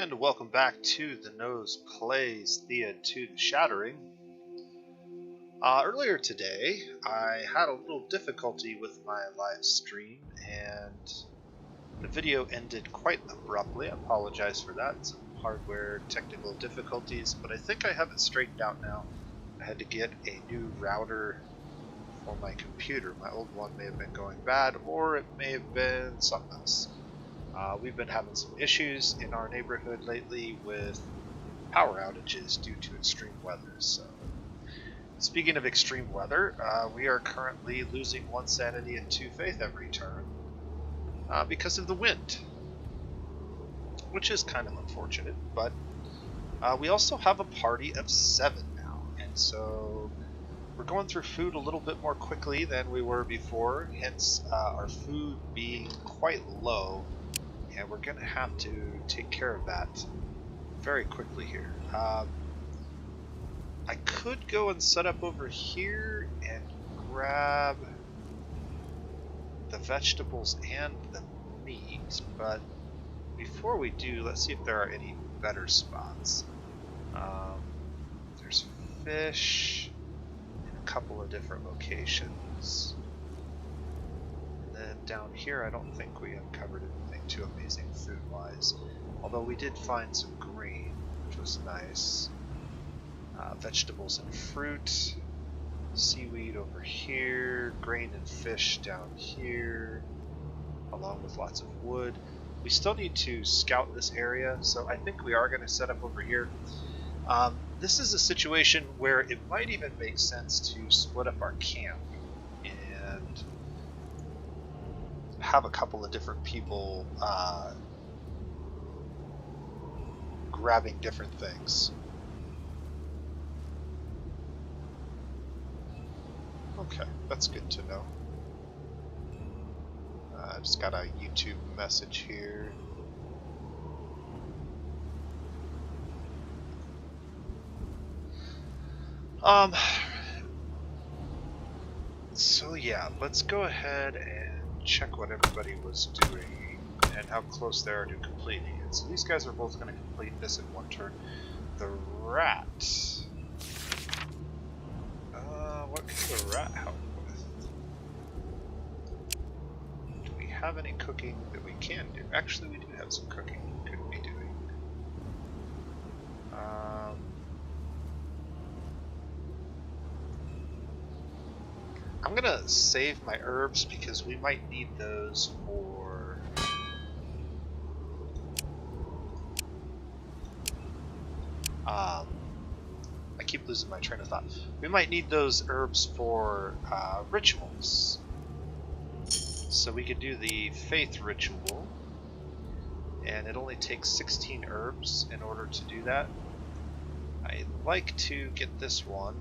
And welcome back to The Nose Plays Thea to the Shattering. Earlier today, I had a little difficulty with my live stream, and the video ended quite abruptly. I apologize for that. Some hardware technical difficulties, but I think I have it straightened out now. I had to get a new router for my computer. My old one may have been going bad, or it may have been something else. We've been having some issues in our neighborhood lately with power outages due to extreme weather. So, speaking of extreme weather, we are currently losing 1 sanity and 2 faith every turn because of the wind, which is kind of unfortunate. But we also have a party of 7 now, and so we're going through food a little bit more quickly than we were before, hence our food being quite low. And we're going to have to take care of that very quickly here. I could go and set up over here and grab the vegetables and the meat, but before we do, let's see if there are any better spots. There's fish in a couple of different locations. And then down here, I don't think we uncovered anything too amazing food-wise, although we did find some grain, which was nice. Vegetables and fruit, seaweed over here, grain and fish down here, along with lots of wood. We still need to scout this area, so I think we are going to set up over here. This is a situation where it might even make sense to split up our camp and have a couple of different people grabbing different things. Okay, that's good to know. I just got a YouTube message here. So yeah, let's go ahead and check what everybody was doing and how close they are to completing it. So these guys are both going to complete this in 1 turn. The rat. What can the rat help with? Do we have any cooking that we can do? Actually, we do have some cooking we could be doing. I'm gonna save my herbs because we might need those for I keep losing my train of thought. We might need those herbs for rituals. So we could do the faith ritual, and it only takes 16 herbs in order to do that. I'd like to get this one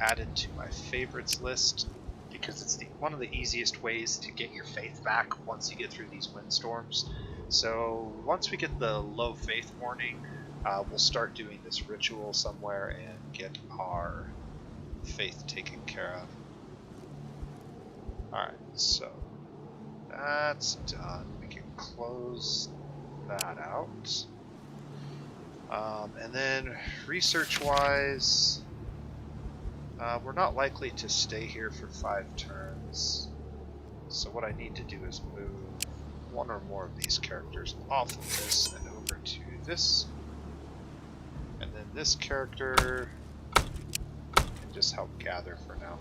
added to my favorites list because it's one of the easiest ways to get your faith back once you get through these windstorms. So once we get the low faith warning, we'll start doing this ritual somewhere and get our faith taken care of. Alright, so that's done. We can close that out. And then research wise, we're not likely to stay here for 5 turns, so what I need to do is move 1 or more of these characters off of this and over to this, and then this character can just help gather for now.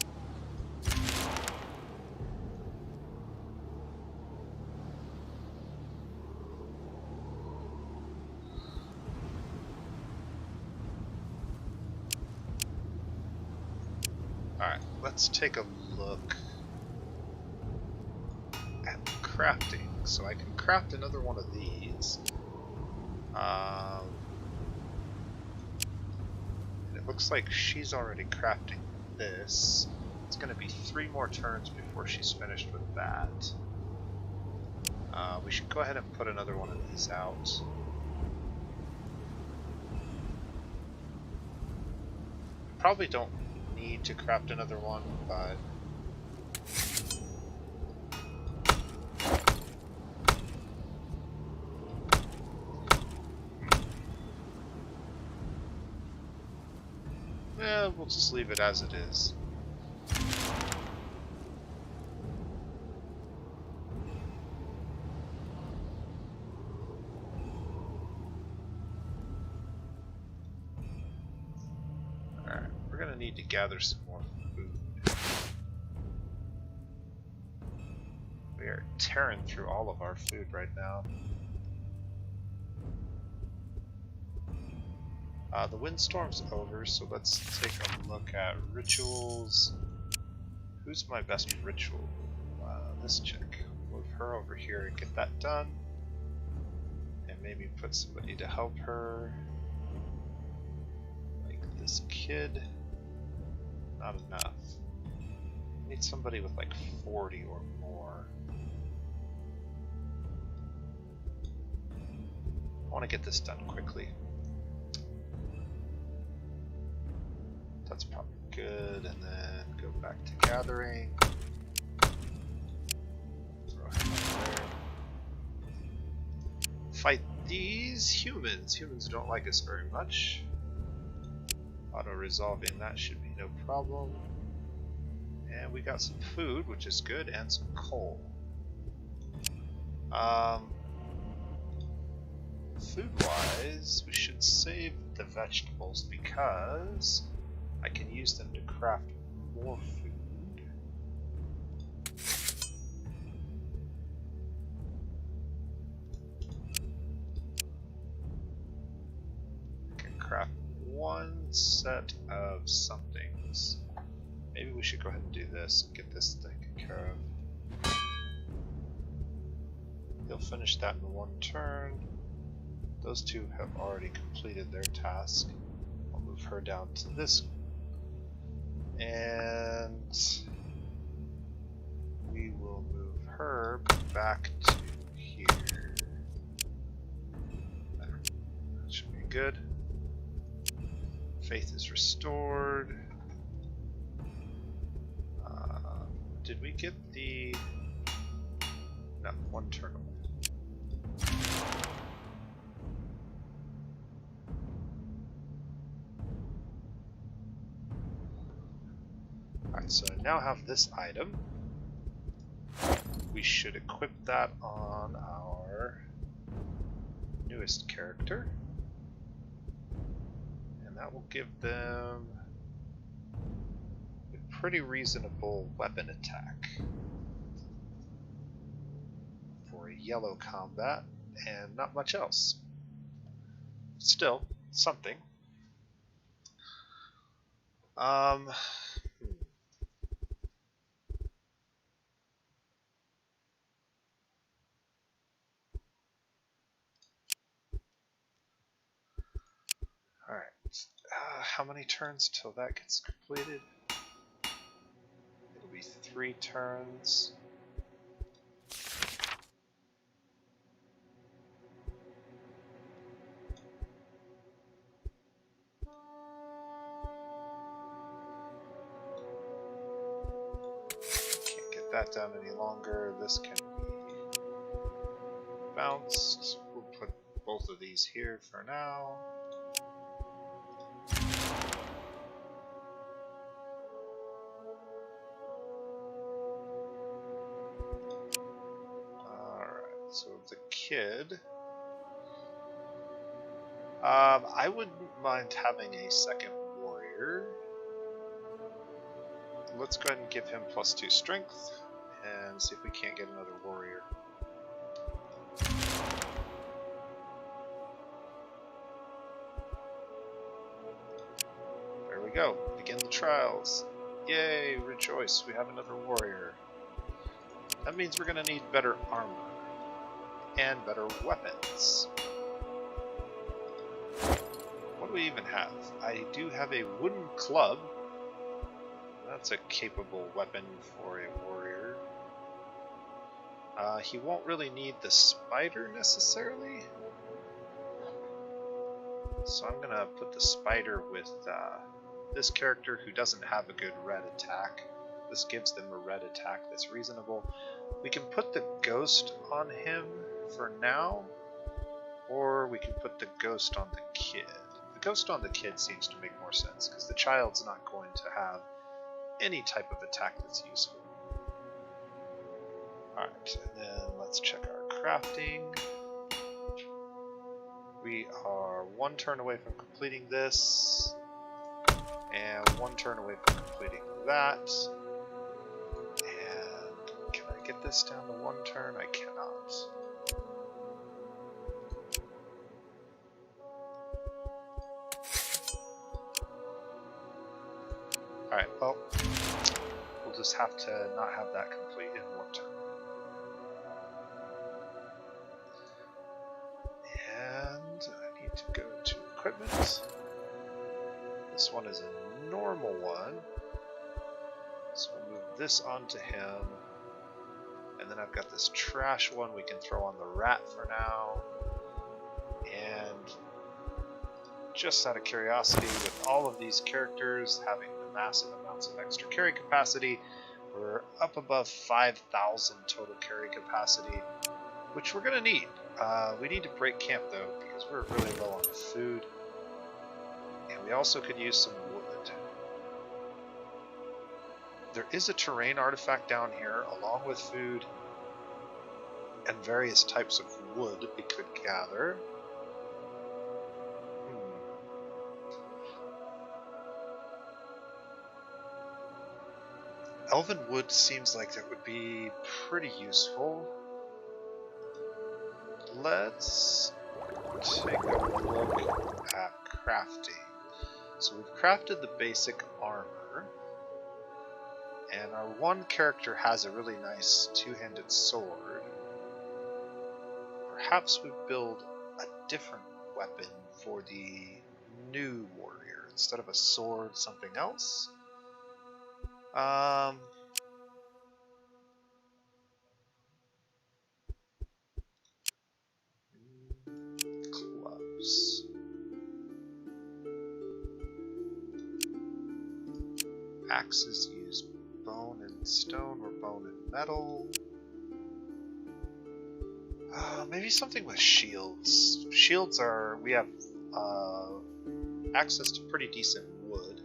Alright, let's take a look at crafting. So I can craft another one of these. And it looks like she's already crafting this. It's going to be 3 more turns before she's finished with that. We should go ahead and put another one of these out. Probably don't need to craft another one, but We'll just leave it as it is. Alright, we're gonna need to gather some more food. We are tearing through all of our food right now. The windstorm's over, so let's take a look at rituals. Who's my best ritual? This chick. Move her over here and get that done. And maybe put somebody to help her. Like this kid. Not enough. Need somebody with like 40 or more. I want to get this done quickly. That's probably good, and then go back to gathering. Throw him up there. Fight these humans. Humans don't like us very much. Auto-resolving that should be no problem. And we got some food, which is good, and some coal. Food-wise, we should save the vegetables because I can use them to craft more food. I can craft one set of somethings. Maybe we should go ahead and do this and get this taken care of. He'll finish that in one turn. Those two have already completed their task. I'll move her down to this. And we will move her back to here. There. That should be good. Faith is restored. Did we get the... No, one turn away. Alright, so I now have this item. We should equip that on our newest character. And that will give them a pretty reasonable weapon attack for a yellow combat, and not much else. Still, something. Alright, how many turns till that gets completed? It'll be 3 turns. Can't get that down any longer. This can be bounced. We'll put both of these here for now. So the kid, I wouldn't mind having a second warrior. Let's go ahead and give him +2 strength and see if we can't get another warrior. There we go. Begin the trials. Yay, rejoice, we have another warrior. That means we're going to need better armor. And better weapons. What do we even have? I do have a wooden club. That's a capable weapon for a warrior. He won't really need the spider necessarily. So I'm gonna put the spider with this character who doesn't have a good red attack. This gives them a red attack that's reasonable. We can put the ghost on him for now, or we can put the ghost on the kid. The ghost on the kid seems to make more sense, because the child's not going to have any type of attack that's useful. Alright, and then let's check our crafting. We are 1 turn away from completing this, and 1 turn away from completing that. And can I get this down to 1 turn? I cannot. Alright, well, we'll just have to not have that complete in 1 turn. And I need to go to equipment. This one is a normal one. So we'll move this onto him. And then I've got this trash one we can throw on the rat for now. And just out of curiosity, with all of these characters having the massive amounts of extra carry capacity, we're up above 5,000 total carry capacity, which we're going to need. We need to break camp though, because we're really low on food. And we also could use some wood. There is a terrain artifact down here, along with food and various types of wood we could gather. Elven wood seems like that would be pretty useful. Let's take a look at crafting. So we've crafted the basic armor, and our one character has a really nice two-handed sword. Perhaps we build a different weapon for the new warrior. Instead of a sword, something else. Clubs. Axes use bone and stone or bone and metal. Maybe something with shields. Shields are, we have access to pretty decent wood.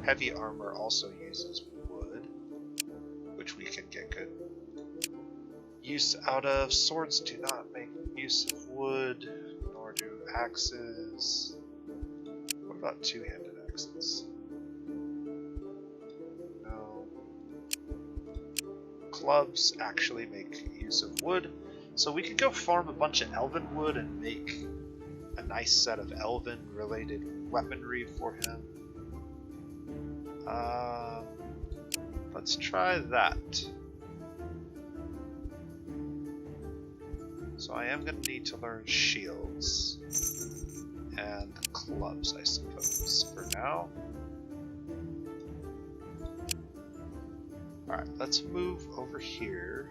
Heavy armor also uses wood, which we can get good use out of. Swords do not make use of wood, nor do axes. What about two-handed axes? No. Clubs actually make use of wood, so we could go farm a bunch of elven wood and make a nice set of elven-related weaponry for him. Let's try that. So I am going to need to learn shields and clubs, I suppose, for now. Alright, let's move over here.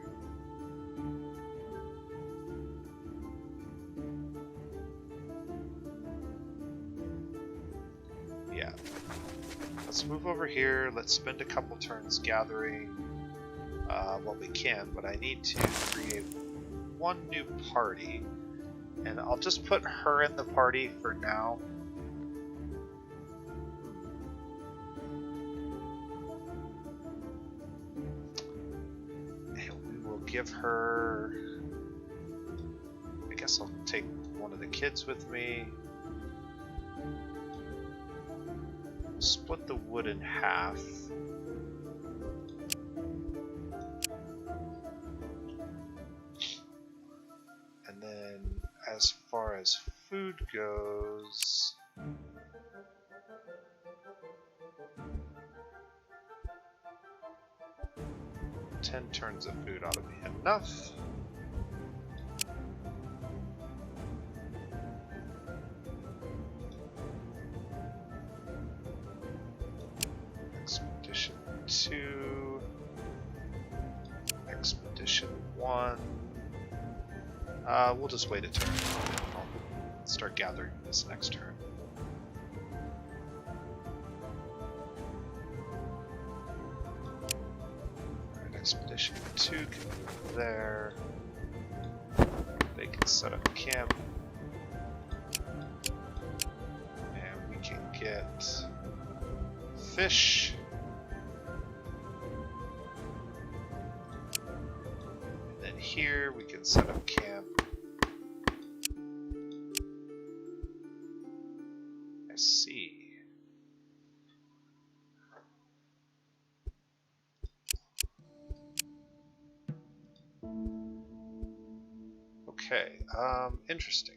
Yeah. Let's move over here. Let's spend a couple turns gathering what we can, but I need to create one new party, and I'll just put her in the party for now. And we will give her, I guess I'll take one of the kids with me. Split the wood in half. And then as far as food goes, ten turns of food ought to be enough. Expedition 2, Expedition 1. We'll just wait a turn. I'll start gathering this next turn. Alright, Expedition 2 can move there. They can Let's set up camp. And we can get fish. And then here we can set up camp. I see. Okay, interesting.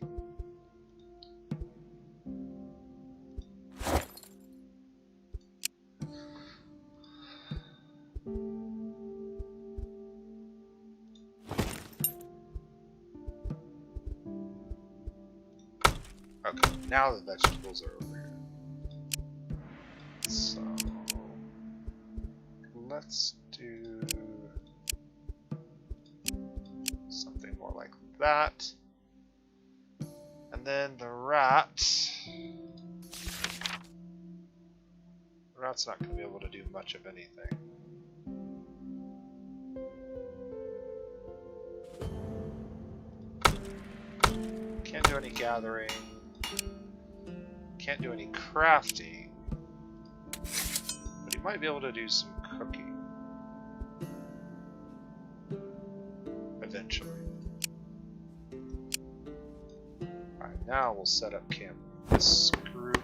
Okay, now the vegetables are over here. So let's do something more like that. And then the rat's not going to be able to do much of anything. Can't do any gathering. Can't do any crafting. But he might be able to do some cooking. Eventually. Alright, now we'll set up camp with this group.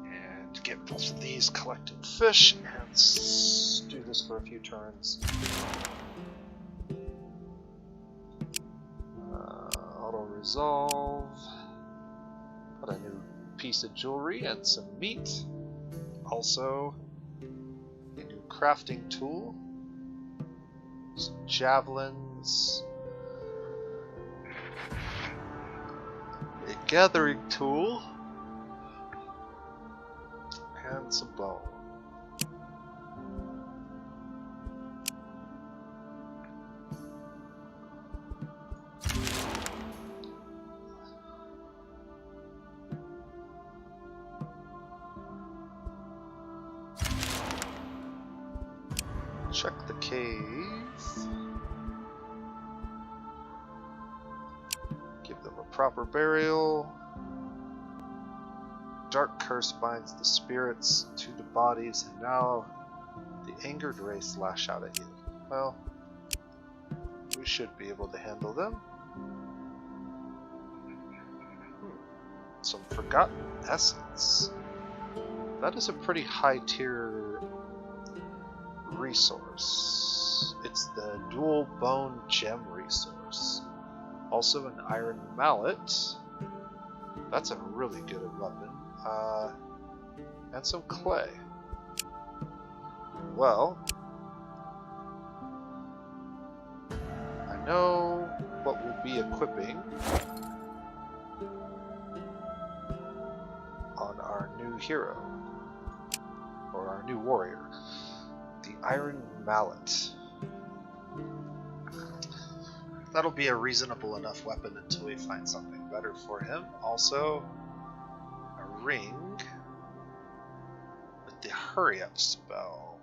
And get both of these collected fish and do this for a few turns. Auto-resolve. Got a new piece of jewelry and some meat. Also, a new crafting tool. Some javelins. A gathering tool. And some bone. Check the cave. Give them a proper burial. Dark curse binds the spirits to the bodies, and now the angered race lash out at you. Well, we should be able to handle them. Some forgotten essence. That is a pretty high tier resource. It's the dual bone gem resource. Also an iron mallet. That's a really good weapon. And some clay. Well, I know what we'll be equipping on our new hero, or our new warrior. The Iron Mallet. That'll be a reasonable enough weapon until we find something better for him. Also, a ring with the Hurry Up spell.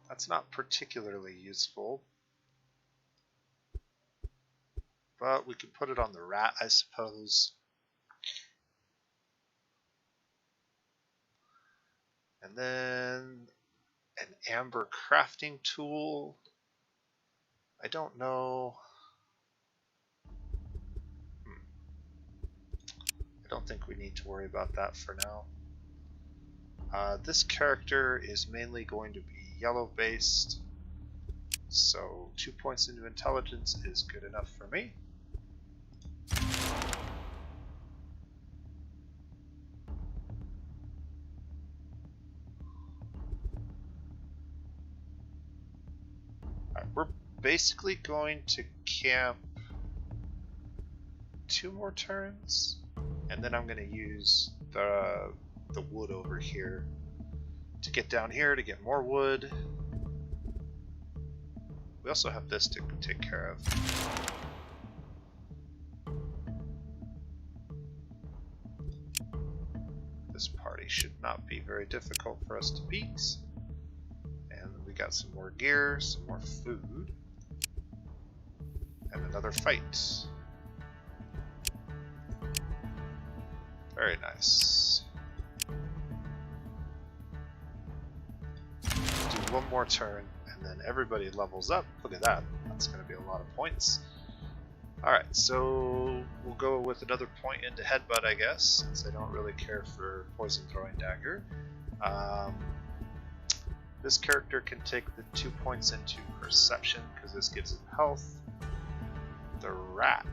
That's not particularly useful, but we could put it on the rat, I suppose. And then an amber crafting tool. I don't know. I don't think we need to worry about that for now. This character is mainly going to be yellow based, so 2 points into intelligence is good enough for me. We're basically going to camp 2 more turns, and then I'm going to use the wood over here to get down here to get more wood. We also have this to take care of. This party should not be very difficult for us to beat. And we got some more gear, some more food. another fight. Very nice. Do one more turn, and then everybody levels up. Look at that. That's going to be a lot of points. Alright, so we'll go with another point into Headbutt, I guess, since I don't really care for Poison Throwing Dagger. This character can take the 2 points into Perception, because this gives him health. The Rat.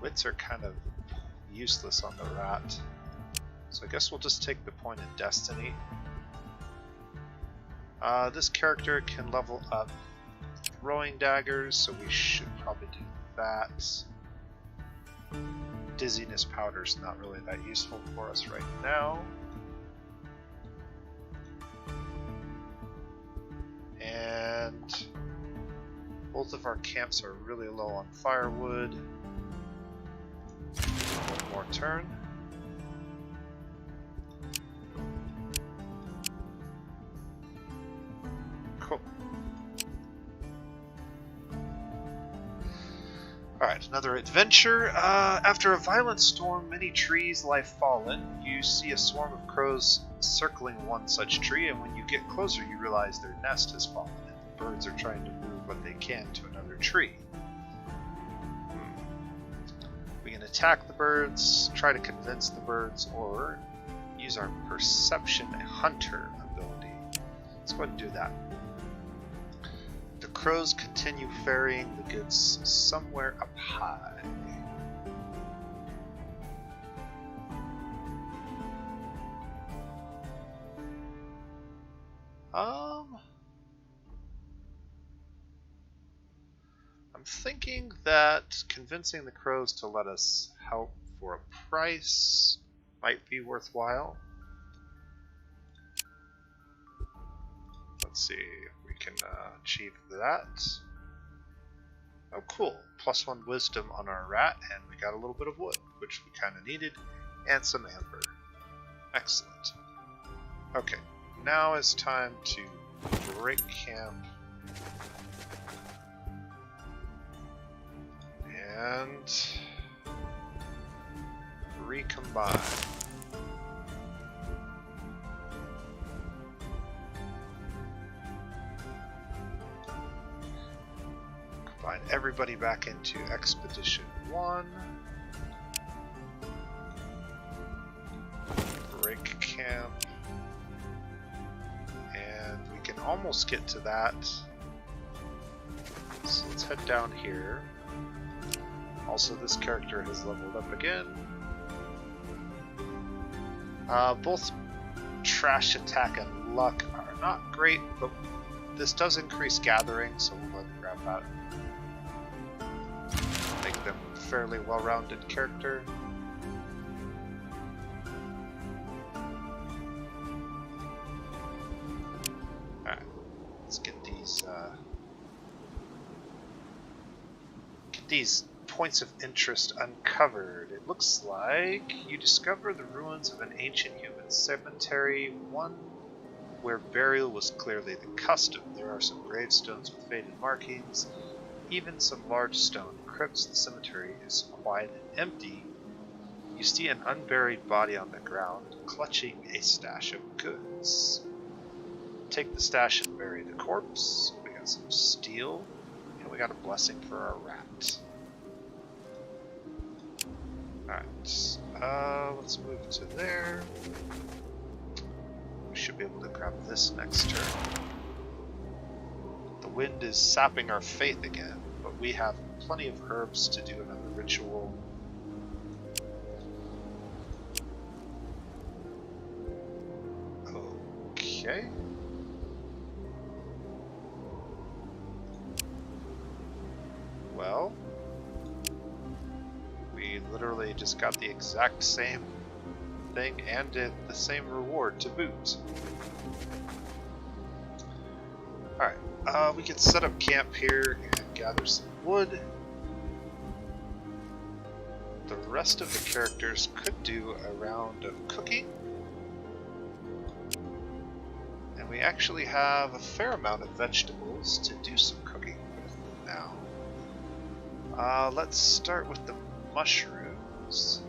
Wits are kind of useless on the Rat, so I guess we'll just take the point in Destiny. This character can level up Throwing Daggers, so we should probably do that. Dizziness Powder's not really that useful for us right now. And both of our camps are really low on firewood. One more turn. Cool. Alright, another adventure. After a violent storm, many trees lie fallen. You see a swarm of crows circling one such tree, and when you get closer you realize their nest has fallen, and the birds are trying to move what they can to another tree. We can attack the birds, try to convince the birds, or use our Perception Hunter ability. Let's go ahead and do that. The crows continue ferrying the goods somewhere up high. I'm thinking that convincing the crows to let us help for a price might be worthwhile. Let's see if we can achieve that. Oh cool, +1 wisdom on our rat, and we got a little bit of wood, which we kind of needed, and some amber. Excellent. Okay, now it's time to break camp and recombine. Combine everybody back into Expedition 1. Break camp. And we can almost get to that. So let's head down here. Also, this character has leveled up again. Both trash attack and luck are not great, but this does increase gathering, so we'll go ahead and grab that. Make them a fairly well-rounded character. Alright, let's get these points of interest uncovered. It looks like you discover the ruins of an ancient human cemetery, one where burial was clearly the custom. There are some gravestones with faded markings, even some large stone crypts. The cemetery is quiet and empty. You see an unburied body on the ground, clutching a stash of goods. Take the stash and bury the corpse. We got some steel, and we got a blessing for our rat. Alright, let's move to there. We should be able to grab this next turn. The wind is sapping our faith again, but we have plenty of herbs to do another ritual. Okay. Well, we literally just got the exact same thing and did the same reward to boot. Alright, we can set up camp here and gather some wood. The rest of the characters could do a round of cooking. And we actually have a fair amount of vegetables to do some cooking with now. Let's start with the mushrooms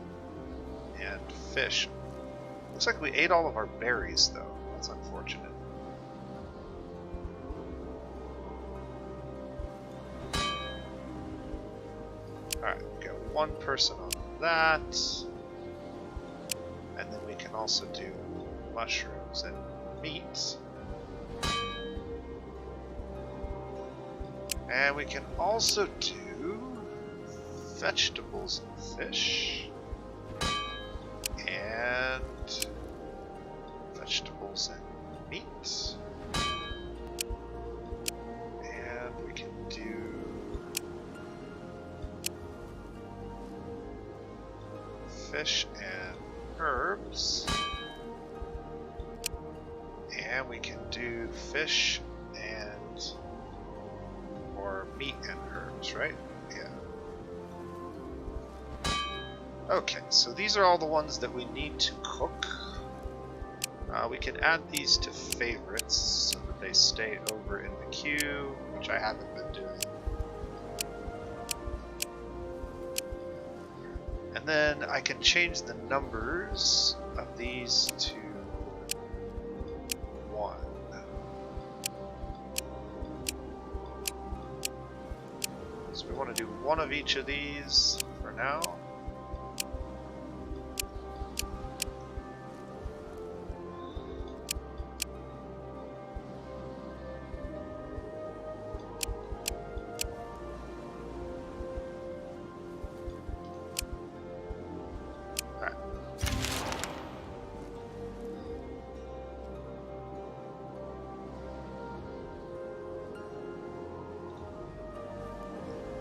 and fish. Looks like we ate all of our berries, though. That's unfortunate. Alright, we got one person on that. And then we can also do mushrooms and meat. And we can also do vegetables and fish. And vegetables and meat. And we can do fish and herbs. And we can do fish and or meat and herbs, right? Yeah. Okay, so these are all the ones that we need to cook. We can add these to favorites so that they stay over in the queue, which I haven't been doing. And then I can change the numbers of these to 1. So we want to do one of each of these for now.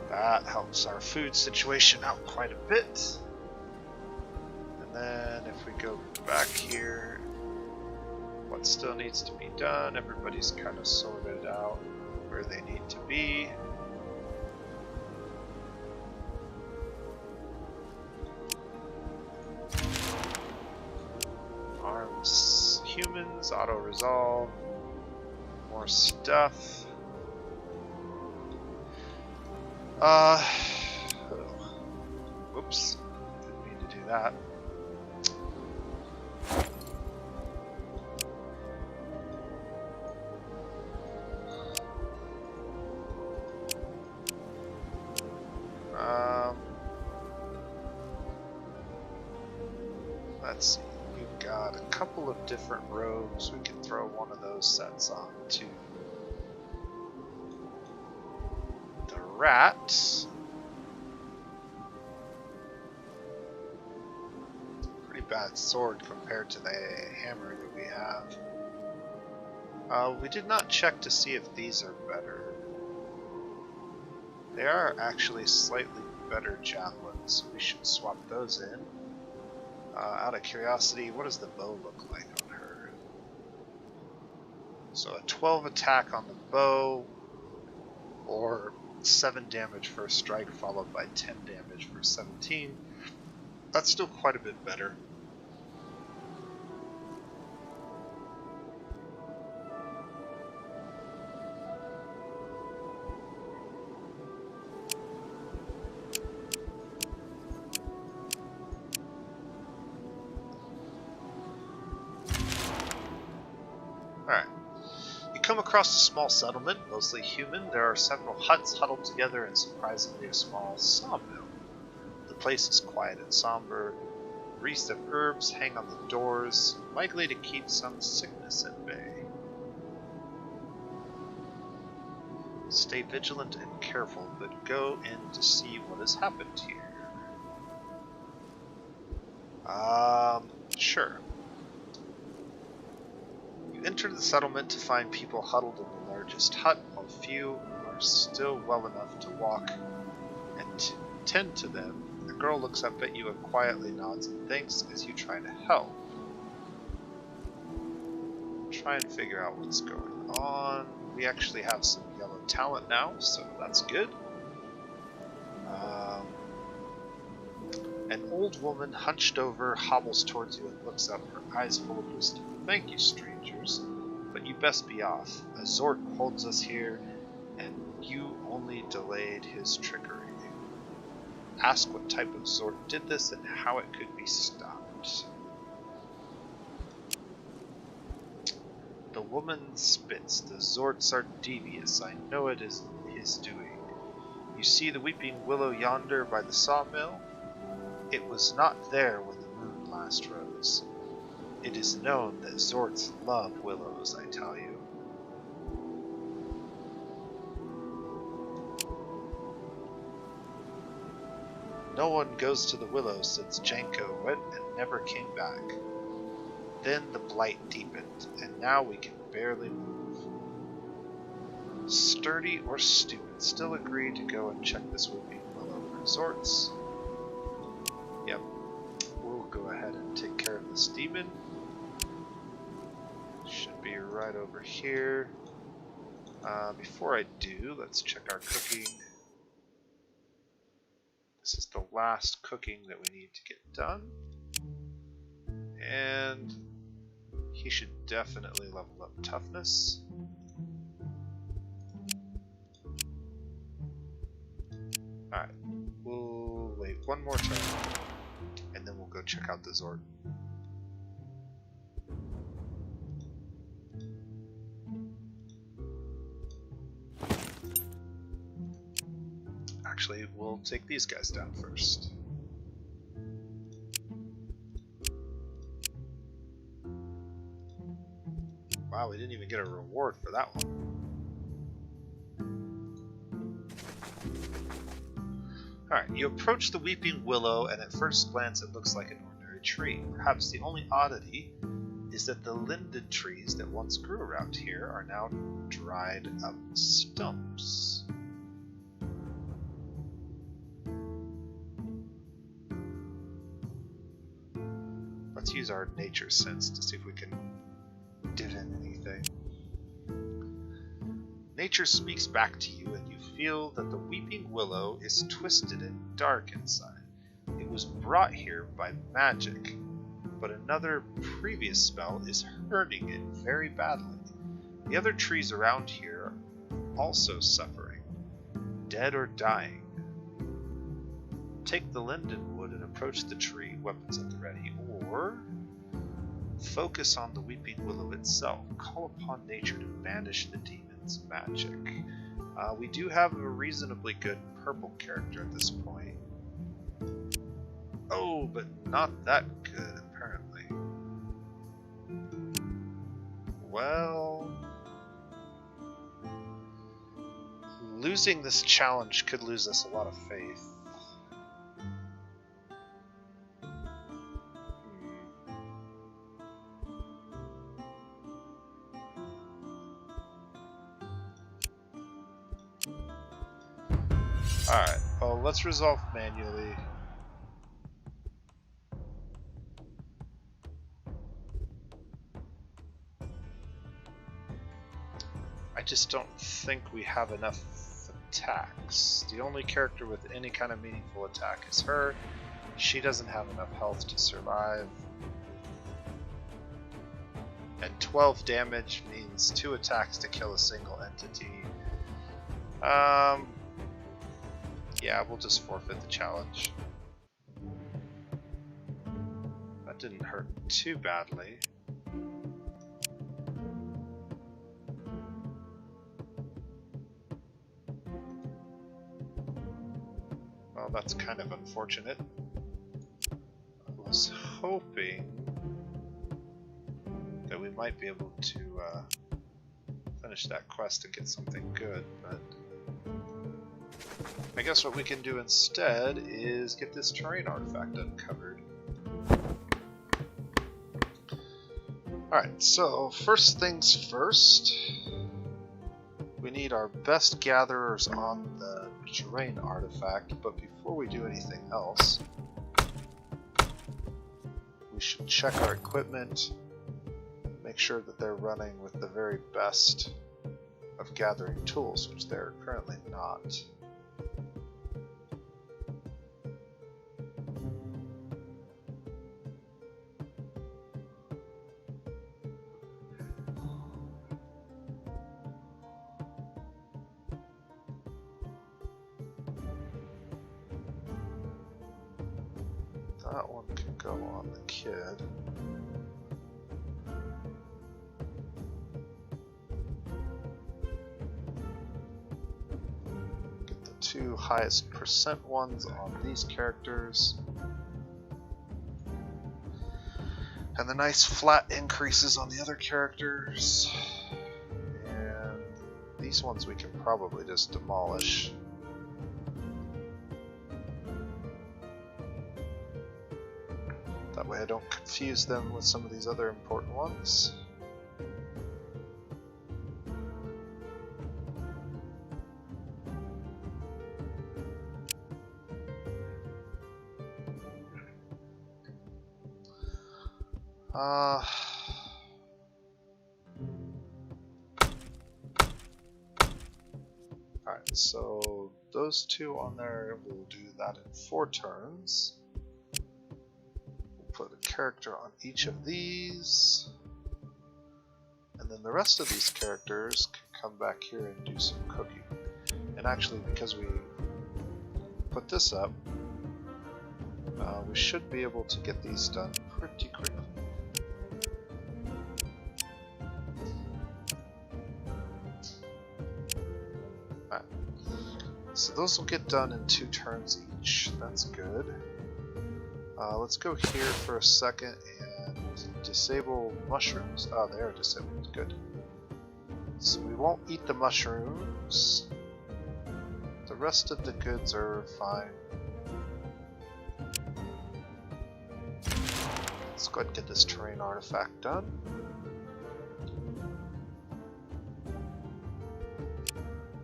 That helps our food situation out quite a bit. And then if we go back here, what still needs to be done? Everybody's kind of sorted out where they need to be. Arms, humans, auto-resolve, more stuff. Whoops, didn't mean to do that. Let's see, we've got a couple of different robes. We can throw one of those sets on to the rat. Pretty bad sword compared to the hammer that we have. We did not check to see if these are better. They are actually slightly better javelins, so we should swap those in. Out of curiosity, what does the bow look like on her? So a 12 attack on the bow, or 7 damage for a strike followed by 10 damage for 17. That's still quite a bit better. Alright. You come across a small settlement, mostly human. There are several huts huddled together and surprisingly a small sawmill. The place is quiet and somber. Wreaths of herbs hang on the doors, likely to keep some sickness at bay. Stay vigilant and careful, but go in to see what has happened here. Sure. You enter the settlement to find people huddled in the largest hut, while few are still well enough to walk and tend to them. The girl looks up at you and quietly nods and thanks as you try to help. Try and figure out what's going on. We actually have some yellow talent now, so that's good. An old woman, hunched over, hobbles towards you and looks up, her eyes full of wisdom. Thank you, strangers. but you best be off. A Zort holds us here, and you only delayed his trickery. Ask what type of Zort did this and how it could be stopped. The woman spits. The Zorts are devious. I know it is his doing. You see the Weeping Willow yonder by the sawmill? It was not there when the moon last rose. It is known that Zorts love willows, I tell you. No one goes to the willow since Janko went and never came back. Then the blight deepened, and now we can barely move. Sturdy or stupid, still agree to go and check this Weeping Willow for Zorts. Yep, we'll go ahead and take care of this demon. Should be right over here. Before I do, let's check our cooking. This is the last cooking that we need to get done. And he should definitely level up toughness. Alright, we'll wait one more turn, and then we'll go check out the Zord. Actually, we'll take these guys down first. Wow, we didn't even get a reward for that one. Alright, you approach the Weeping Willow, and at first glance it looks like an ordinary tree. Perhaps the only oddity is that the linden trees that once grew around here are now dried up stumps. Let's use our nature sense to see if we can divin anything. Nature speaks back to you, and you feel that the Weeping Willow is twisted and dark inside. It was brought here by magic, but another previous spell is hurting it very badly. The other trees around here are also suffering, dead or dying. Take the linden wood and approach the tree, weapons at the ready, or focus on the Weeping Willow itself. Call upon nature to banish the demon's magic. We do have a reasonably good purple character at this point. Oh, but not that good, apparently. Well, losing this challenge could lose us a lot of faith. Alright, well, let's resolve manually. I just don't think we have enough attacks. The only character with any kind of meaningful attack is her. She doesn't have enough health to survive. And 12 damage means 2 attacks to kill a single entity. Yeah, we'll just forfeit the challenge. That didn't hurt too badly. Well, that's kind of unfortunate. I was hoping that we might be able to finish that quest and get something good, but I guess what we can do instead is get this terrain artifact uncovered. Alright, so first things first, we need our best gatherers on the terrain artifact, but before we do anything else, we should check our equipment, make sure that they're running with the very best of gathering tools, which they're currently not. that one can go on the kid. Get the 2 highest percent ones on these characters. And the nice flat increases on the other characters. And these ones we can probably just demolish. That way I don't confuse them with some of these other important ones. Alright, so those 2 on there, we'll do that in 4 turns. We'll put a character on each of these. And then the rest of these characters can come back here and do some cooking. And actually, because we put this up, we should be able to get these done pretty quickly. Alright, so those will get done in 2 turns each. That's good. Let's go here for a second and disable mushrooms. Oh, they are disabled. Good. So we won't eat the mushrooms. The rest of the goods are fine. Let's go ahead and get this terrain artifact done.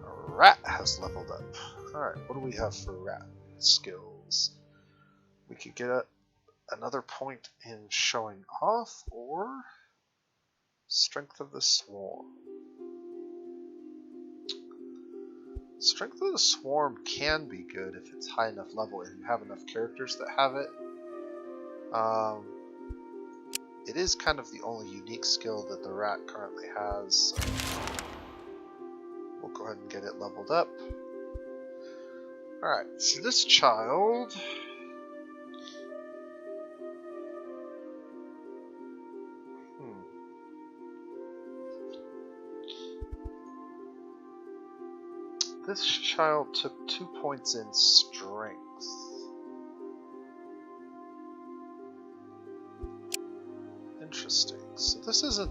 A rat has leveled up. Alright, what do we have for rat skills? We could get another point in showing off or strength of the swarm. Strength of the swarm can be good if it's high enough level and you have enough characters that have it. It is kind of the only unique skill that the rat currently has, so we'll go ahead and get it leveled up. Alright, so this child... This child took 2 points in strength. Interesting. So this isn't...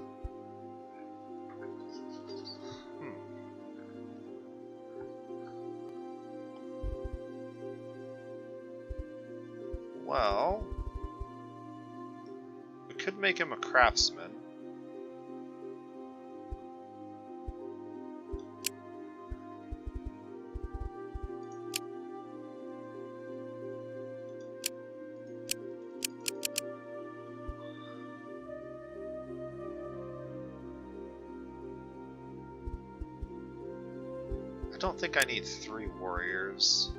Well... we could make him a craftsman. I don't think I need 3 warriors.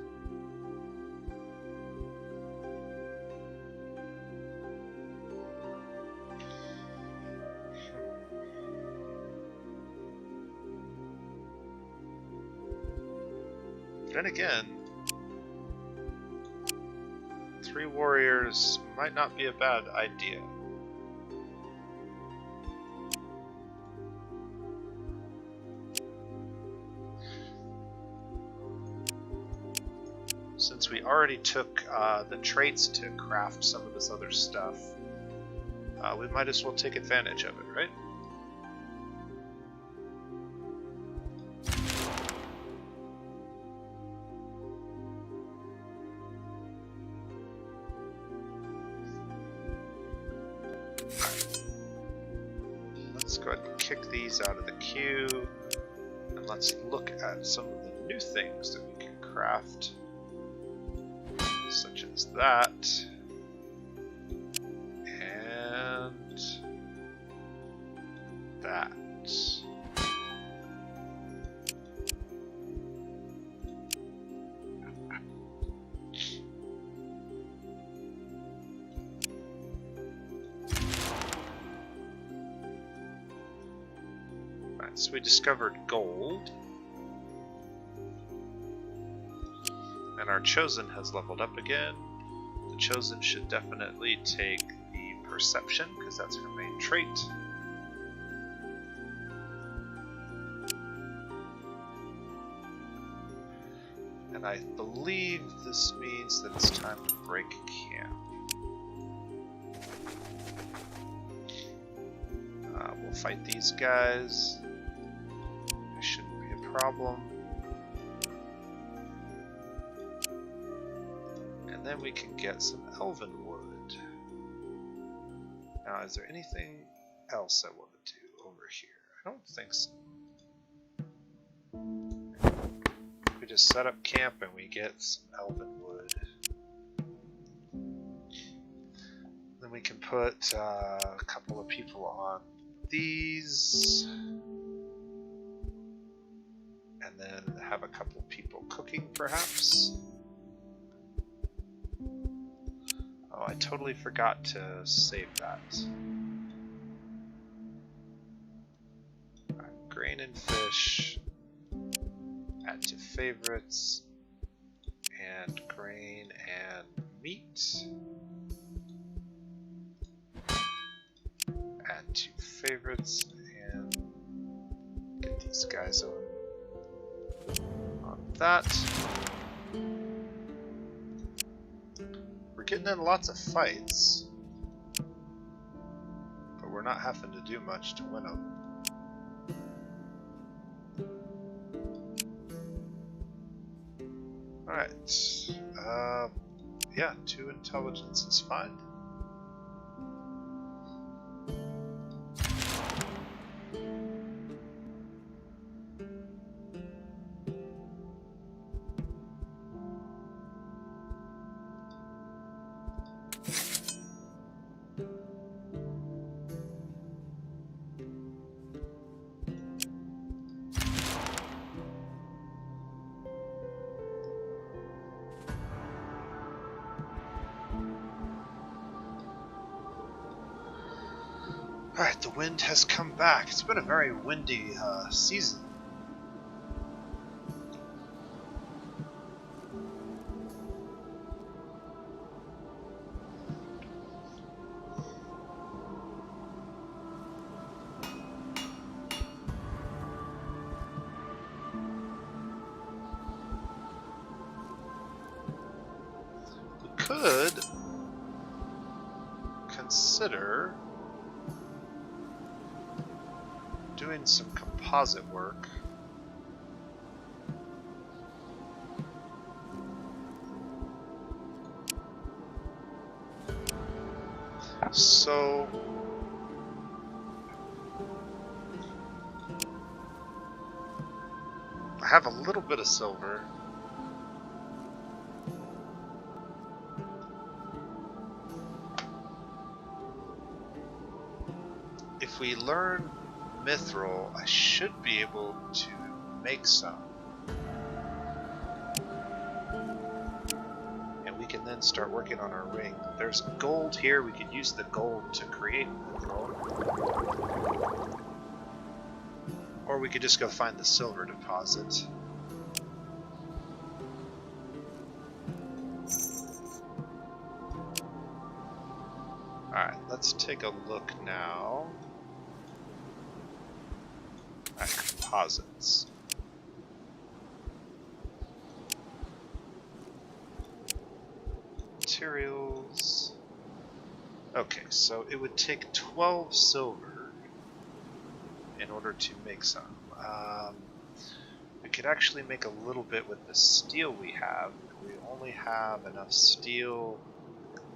Then again, 3 warriors might not be a bad idea. Since we already took the traits to craft some of this other stuff, we might as well take advantage of it, right? Let's go ahead and kick these out of the queue, and let's look at some of the new things that we can craft. Such as that, and that. Right, so we discovered gold. And our Choosen has leveled up again. The Choosen should definitely take the perception, because that's her main trait. And I believe this means that it's time to break camp. We'll fight these guys. It shouldn't be a problem. And then we can get some elven wood. Now, is there anything else I want to do over here? I don't think so. We just set up camp and we get some elven wood. Then we can put a couple of people on these. And then have a couple of people cooking, perhaps. Oh, I totally forgot to save that. Grain and fish. Add to favorites. And grain and meat. Add to favorites and get these guys on that. We're getting in lots of fights, but we're not having to do much to win them. Alright, yeah, 2 intelligence is fine. Alright, the wind has come back. It's been a very windy season. We could consider doing some composite work. So I have a little bit of silver. If we learn mithril, I should be able to make some. And we can then start working on our ring. There's gold here, we could use the gold to create mithril. Or we could just go find the silver deposit. Alright, let's take a look now. Composites. Materials. Okay, so it would take 12 silver in order to make some. We could actually make a little bit with the steel we have. We only have enough steel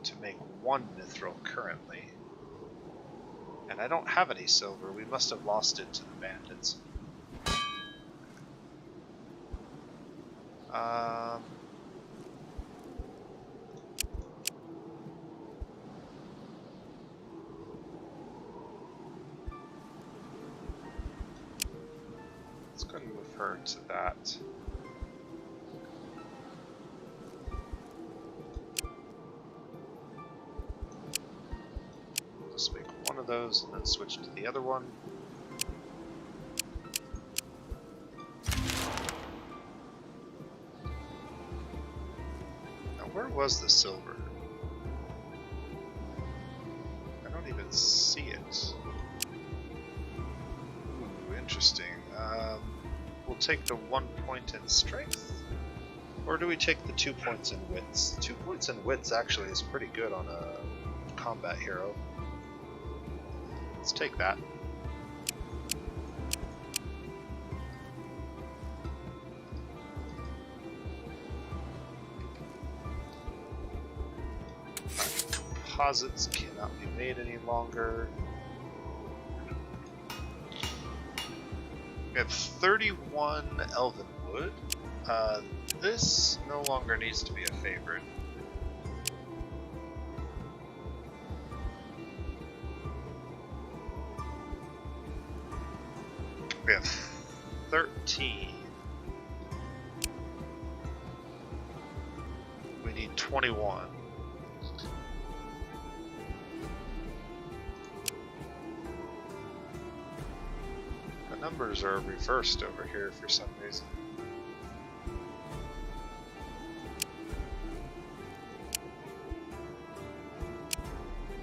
to make 1 mithril currently. And I don't have any silver. We must have lost it to the bandits. Let's go and move her to that. Just make one of those and then switch to the other one. Now, where was the silver? can't see it. Ooh, interesting. We'll take the 1 point in strength, or do we take the 2 points in wits? 2 points in wits actually is pretty good on a combat hero. Let's take that. Composites cannot be made any longer. We have 31 elven wood. This no longer needs to be a favorite. We have 13. We need 21. The numbers are reversed over here for some reason.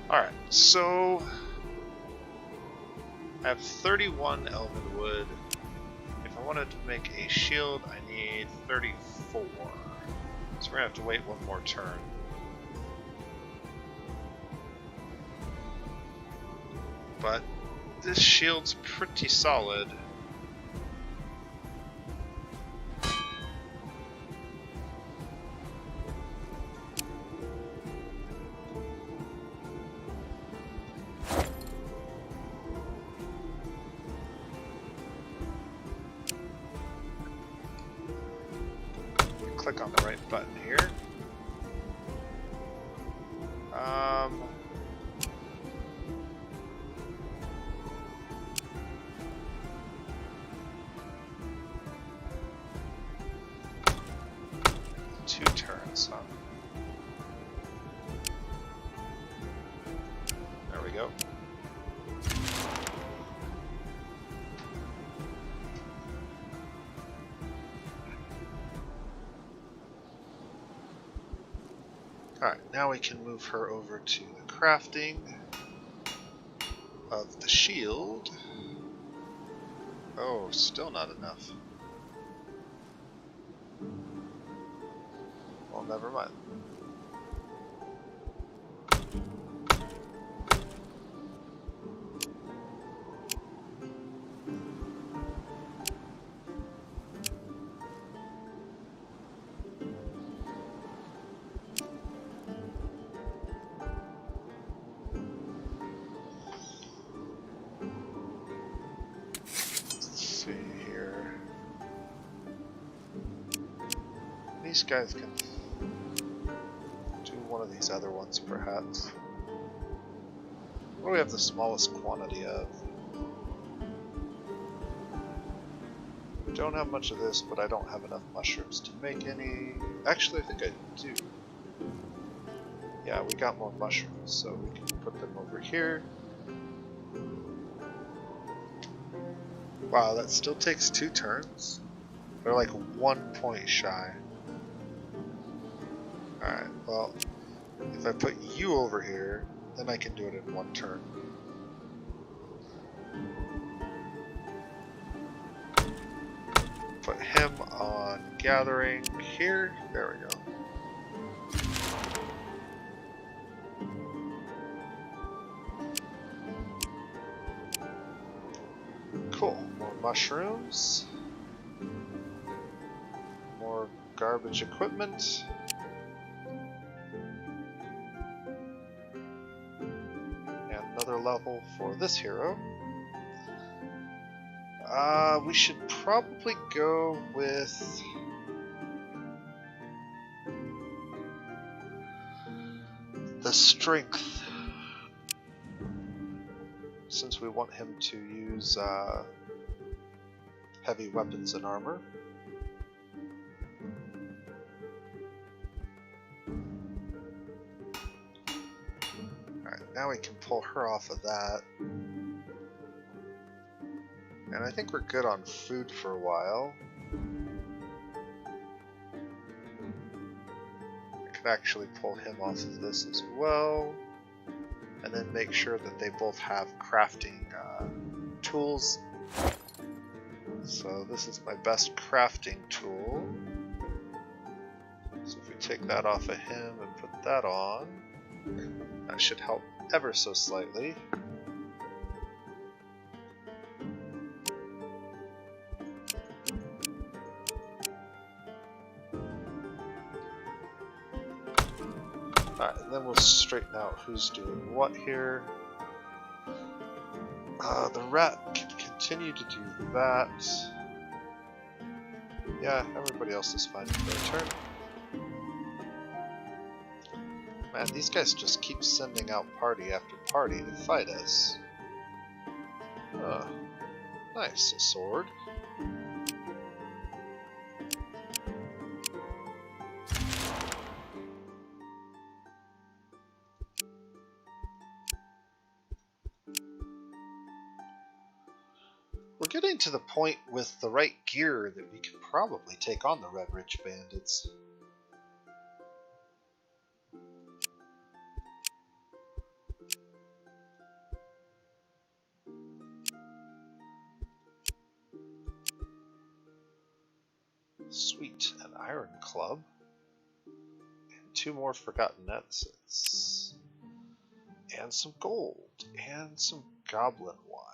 Alright, so I have 31 elven wood. If I wanted to make a shield, I need 34. So we're gonna have to wait one more turn. But this shield's pretty solid. Click on the right button here. Two turns, huh? There we go. Alright, now we can move her over to the crafting of the shield. Oh, still not enough. Well, never mind. These guys can do one of these other ones, perhaps. What do we have the smallest quantity of? Don't have much of this, but I don't have enough mushrooms to make any. Actually, I think I do. Yeah, we got more mushrooms, so we can put them over here. Wow, that still takes 2 turns. They're like 1 point shy. Alright, well, if I put you over here, then I can do it in 1 turn. Put him on gathering here. There we go. Cool. More mushrooms. More garbage equipment. Level for this hero. We should probably go with the strength, since we want him to use heavy weapons and armor. Now we can pull her off of that. And I think we're good on food for a while. I could actually pull him off of this as well. and then make sure that they both have crafting tools. So this is my best crafting tool. So if we take that off of him and put that on, that should help ever so slightly. Alright, and then we'll straighten out who's doing what here. The rat can continue to do that. Yeah, everybody else is fine for their turn. Man, these guys just keep sending out party after party to fight us. Oh, nice, a sword. We're getting to the point with the right gear that we could probably take on the Red Rich Bandits. Sweet, an iron club. And 2 more forgotten medicines. And some gold. And some goblin wine.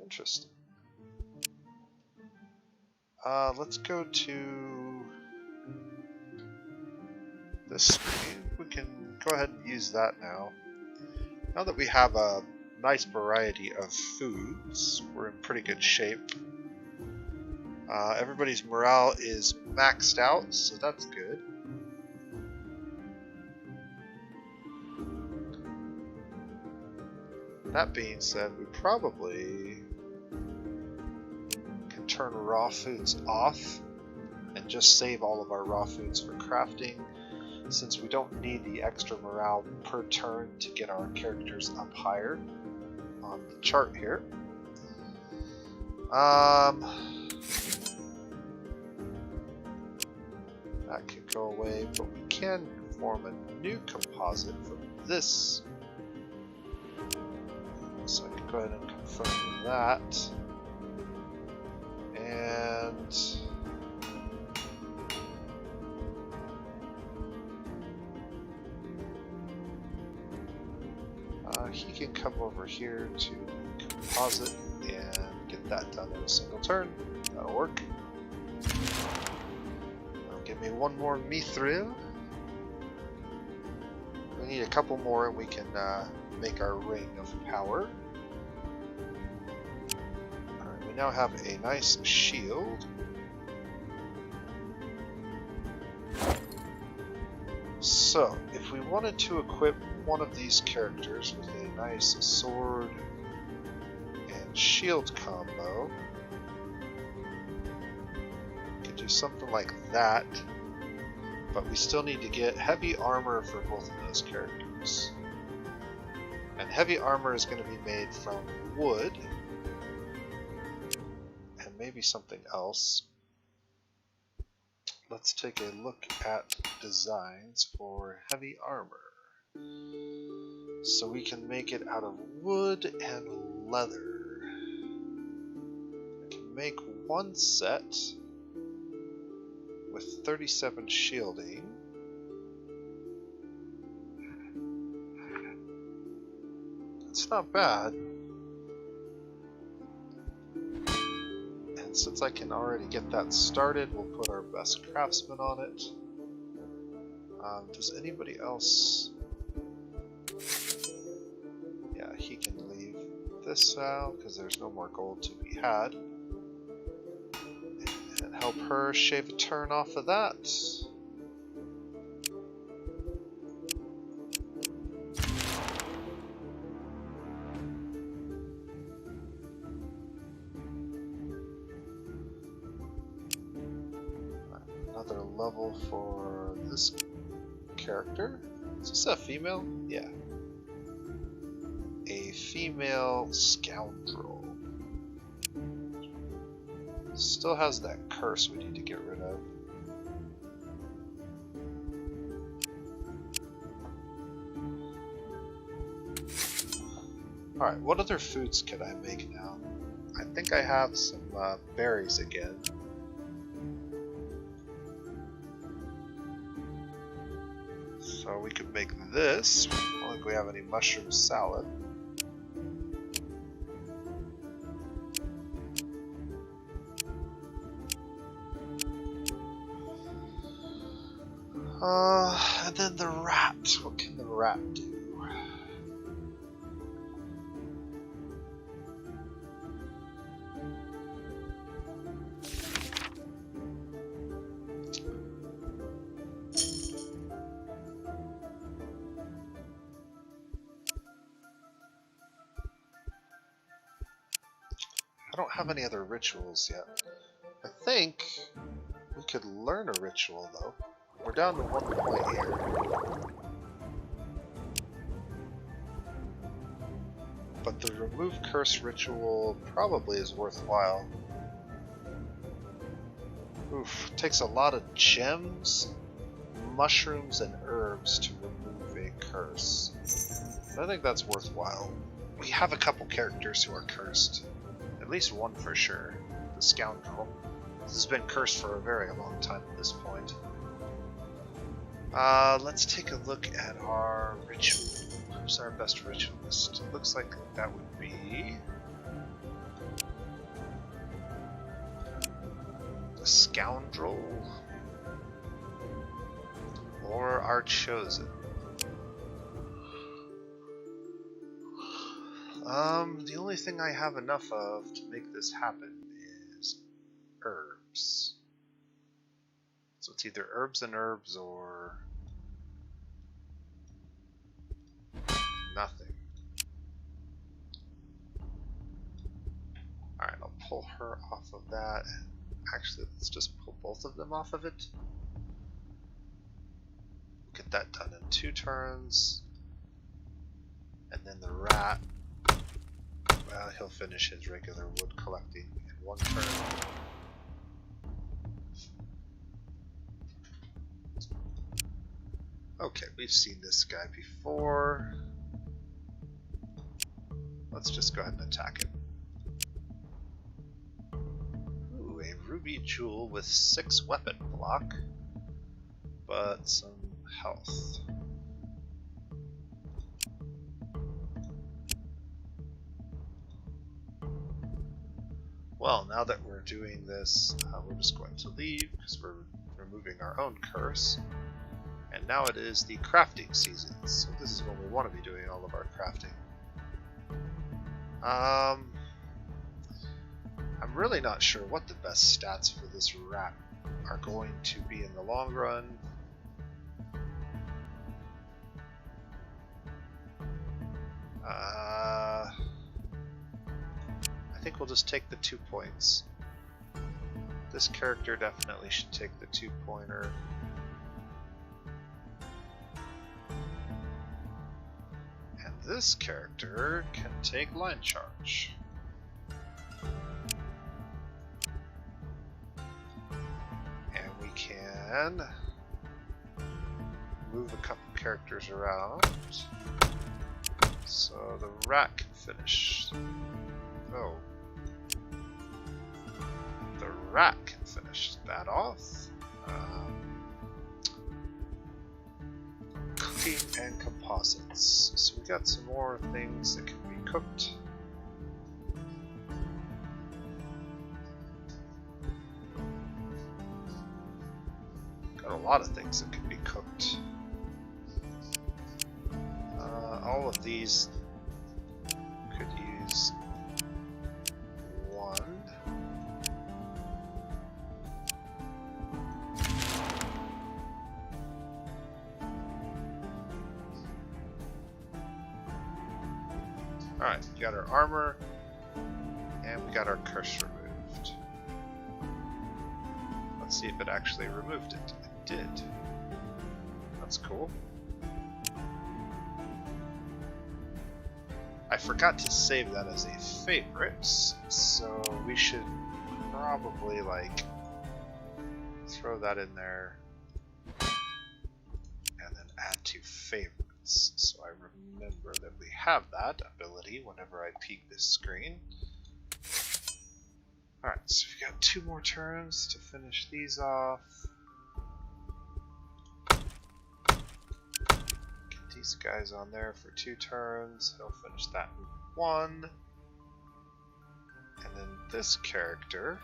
Interesting. Let's go to this screen. We can go ahead and use that now. Now that we have a nice variety of foods, we're in pretty good shape. Everybody's morale is maxed out, so that's good. That being said, we probably can turn raw foods off and just save all of our raw foods for crafting, since we don't need the extra morale per turn to get our characters up higher on the chart here. That could go away, but we can form a new composite from this. So I can go ahead and confirm that. And he can come over here to composite and get that done in a single turn. That'll work. Give me 1 more mithril. We need a couple more and we can make our ring of power. Alright, we now have a nice shield. So, if we wanted to equip one of these characters with a nice sword and shield combo, do something like that, but we still need to get heavy armor for both of those characters. And heavy armor is going to be made from wood and maybe something else. Let's take a look at designs for heavy armor. So we can make it out of wood and leather. I can make 1 set with 37 shielding. It's not bad. And since I can already get that started, we'll put our best craftsman on it. Does anybody else? Yeah, he can leave this now because there's no more gold to be had. And help her shave a turn off of that. Another level for this character. Is this a female? Yeah. A female scoundrel. Still has that curse we need to get rid of. Alright, what other foods can I make now? I think I have some berries again. So we could make this. I don't think we have any mushroom salad. And then the rat. What can the rat do? I don't have any other rituals yet. I think we could learn a ritual though. We're down to 1 point here. But the remove curse ritual probably is worthwhile. Oof, takes a lot of gems, mushrooms, and herbs to remove a curse. I think that's worthwhile. We have a couple characters who are cursed. At least one for sure. The scoundrel. This has been cursed for a very long time at this point. Let's take a look at our ritual. Who's our best ritualist? It looks like that would be the scoundrel or our chosen. The only thing I have enough of to make this happen is herbs. So it's either herbs and herbs or nothing. Alright, I'll pull her off of that. Actually, let's just pull both of them off of it. Get that done in 2 turns. And then the rat, well, he'll finish his regular wood collecting in 1 turn. Okay, we've seen this guy before. Let's just go ahead and attack him. Ooh, a ruby jewel with 6 weapon block, but some health. Well, now that we're doing this, we're just going to leave because we're removing our own curse. And now it is the crafting season, so this is when we want to be doing all of our crafting. I'm really not sure what the best stats for this rat are going to be in the long run. I think we'll just take the 2 points. This character definitely should take the 2-pointer. And this character can take line charge. And we can move a couple characters around. So the rat can finish. Oh. The rat can finish that off. Cooking and composites. So we got some more things that can be cooked. Got a lot of things that can be cooked. All of these could use 1. Alright, we got our armor, and we got our curse removed. Let's see if it actually removed it. It did. That's cool. I forgot to save that as a favorite, so we should probably like throw that in there and then add to favorite. fiends, so I remember that we have that ability whenever I peek this screen. Alright, so we've got 2 more turns to finish these off. Get these guys on there for 2 turns. He'll finish that in 1. And then this character.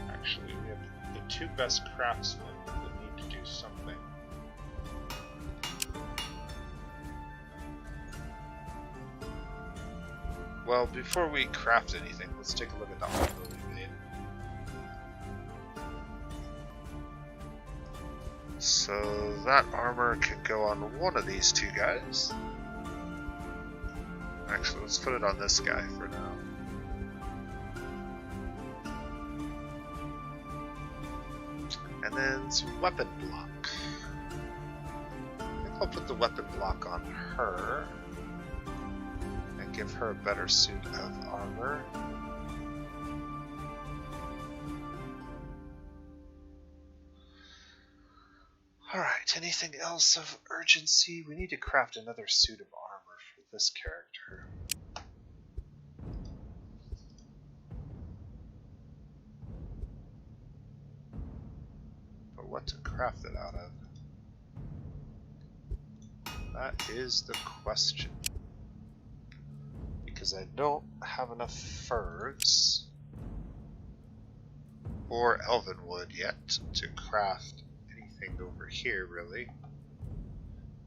Actually, we have the 2 best craftsmen that need to do something. Well, before we craft anything, let's take a look at the armor we made. So that armor can go on one of these 2 guys. Actually, let's put it on this guy for now. And then some weapon block. I think I'll put the weapon block on her and give her a better suit of armor. Alright, anything else of urgency? We need to craft another suit of armor for this character. But what to craft it out of? That is the question. Because I don't have enough furs or elven wood yet to craft anything over here, really.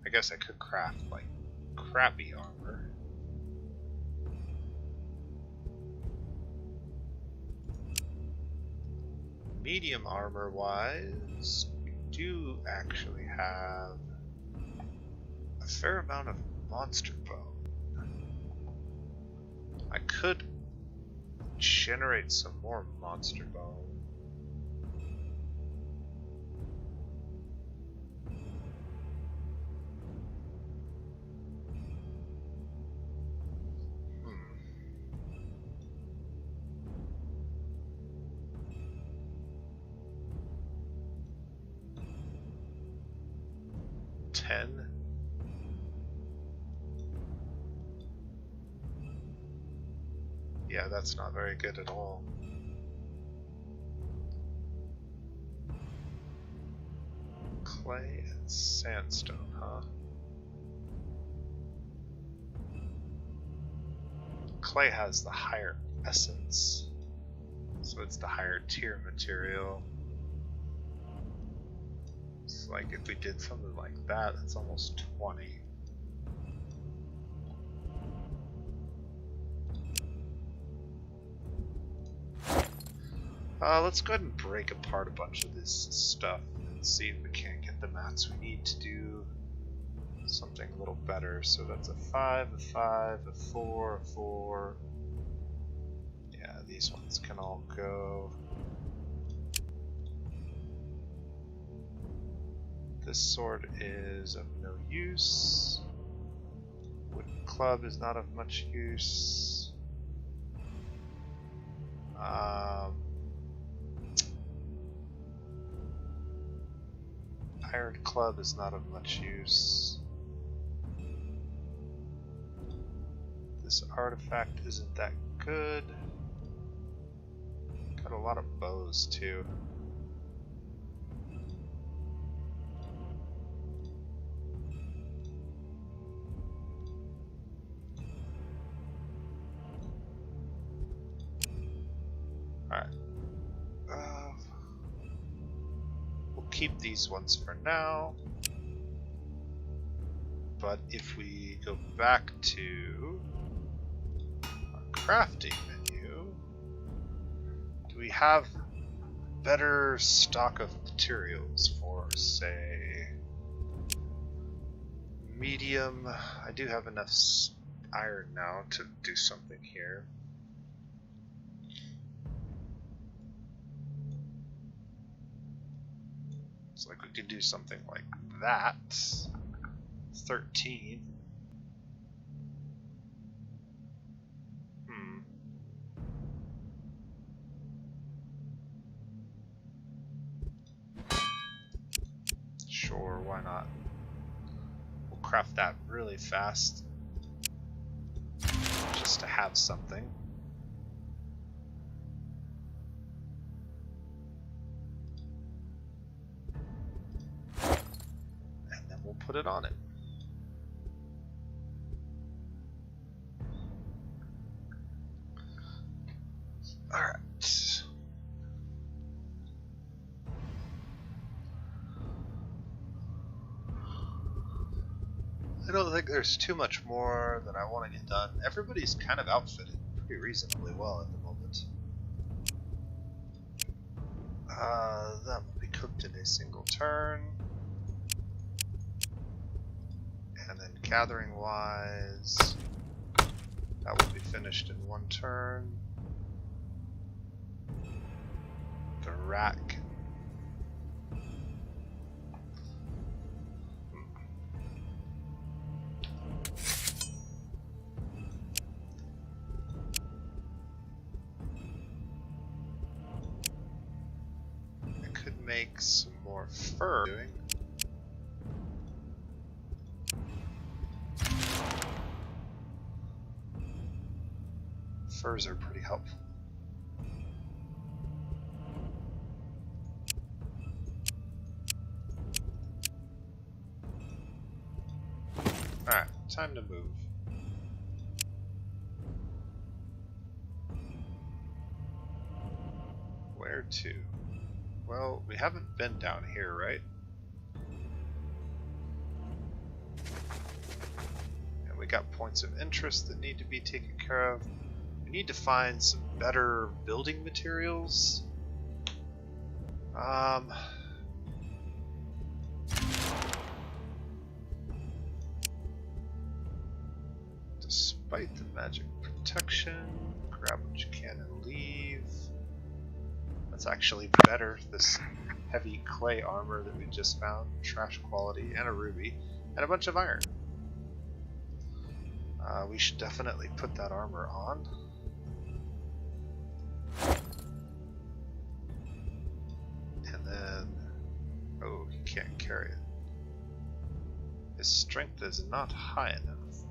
I guess I could craft, like, crappy armor. Medium armor wise, we do actually have a fair amount of monster bone. I could generate some more monster bone. Yeah, that's not very good at all. Clay and sandstone, huh? Clay has the higher essence, so it's the higher tier material. It's like if we did something like that, that's almost 20. Let's go ahead and break apart a bunch of this stuff and see if we can't get the mats we need to do something a little better. So that's a 5, a 5, a 4, a 4. Yeah, these ones can all go. This sword is of no use. Wooden club is not of much use. Iron club is not of much use. This artifact isn't that good. Got a lot of bows too. Alright. We'll keep these ones for now. But if we go back to our crafting menu, do we have better stock of materials for, say, medium? I do have enough iron now to do something here. Looks like we could do something like that. 13. Sure, why not? We'll craft that really fast. Just to have something. And then we'll put it on it. Alright. I don't think there's too much more that I want to get done. Everybody's kind of outfitted pretty reasonably well at the moment. That will be cooked in a single turn. And then gathering wise, that will be finished in one turn. The rack. Make some more fur. Furs are pretty helpful. Alright, time to move. Where to? Well, we haven't been down here, right? And we got points of interest that need to be taken care of. We need to find some better building materials. Despite the magic protection, grab what you can and leave. That's actually better, this heavy clay armor that we just found, trash quality, and a ruby, and a bunch of iron. We should definitely put that armor on. And then, oh, he can't carry it. His strength is not high enough.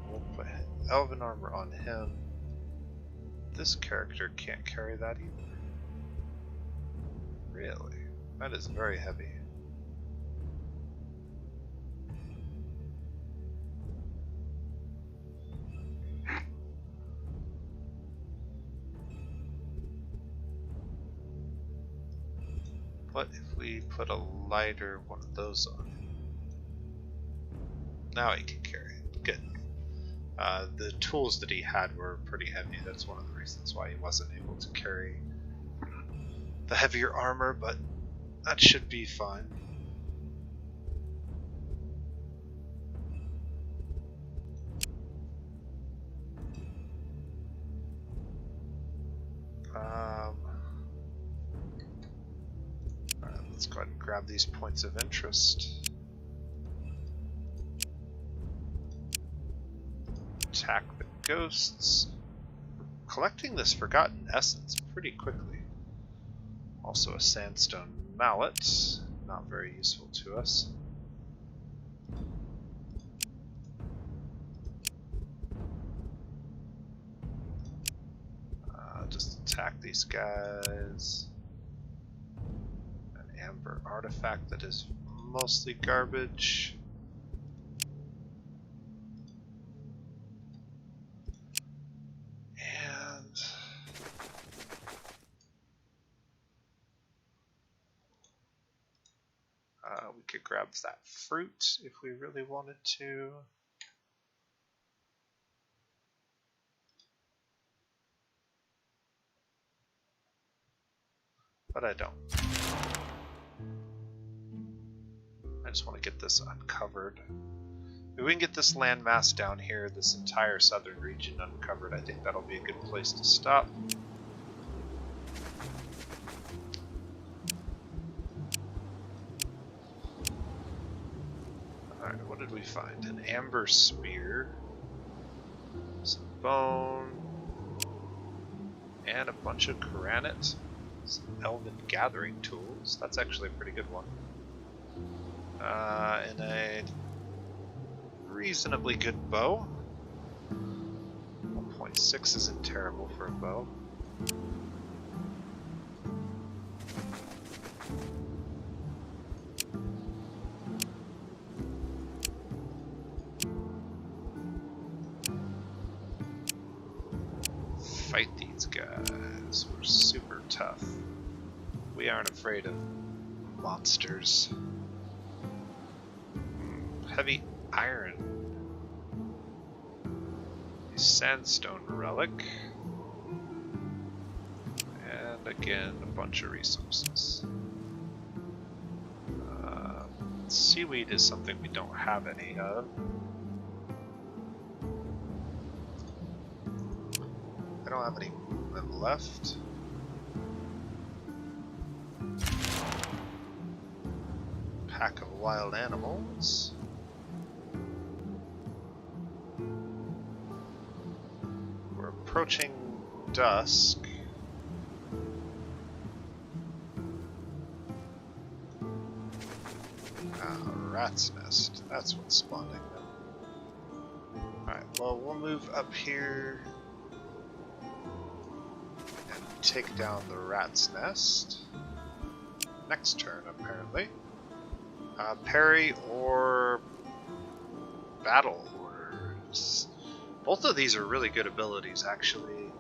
We'll put elven armor on him. This character can't carry that either. Really? That is very heavy. What if we put a lighter one of those on? Now he can carry it. Good. The tools that he had were pretty heavy. That's one of the reasons why he wasn't able to carry the heavier armor, but that should be fine. Alright, let's go ahead and grab these points of interest. Attack the ghosts. Collecting this forgotten essence pretty quickly. Also a sandstone mallet, not very useful to us. Just attack these guys. An amber artifact that is mostly garbage. We could grab that fruit if we really wanted to. But I don't. I just want to get this uncovered. If we can get this landmass down here, this entire southern region uncovered, I think that'll be a good place to stop. did we find? An amber spear, some bone, and a bunch of granite. Some elven gathering tools. That's actually a pretty good one. And a reasonably good bow. 1.6 isn't terrible for a bow. Fight these guys. We're super tough. We aren't afraid of monsters. Heavy iron. A sandstone relic. And again, a bunch of resources. Seaweed is something we don't have any of. I don't have any movement left. Pack of wild animals. We're approaching dusk. Rat's nest. That's what's spawning them. Alright, well, we'll move up here and take down the rat's nest. Next turn, apparently. Parry or battle orders. Both of these are really good abilities, actually.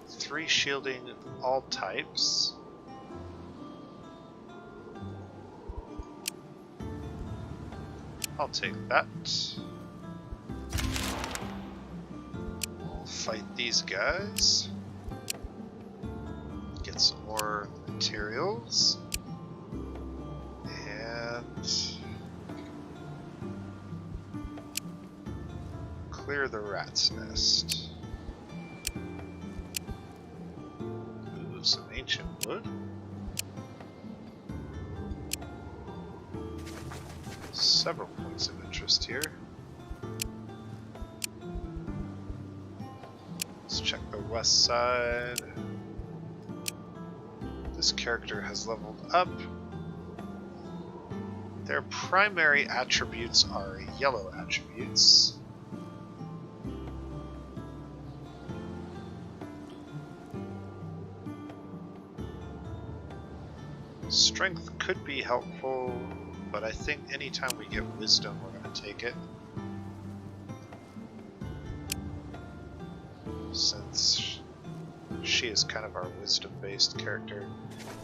3 shielding all types. I'll take that. We'll fight these guys. Get some more materials. And clear the rat's nest. Some ancient wood. Several points of interest here. Let's check the west side. This character has leveled up. Their primary attributes are yellow attributes. Strength could be helpful, but I think anytime we get wisdom, we're going to take it. Since she is kind of our wisdom-based character.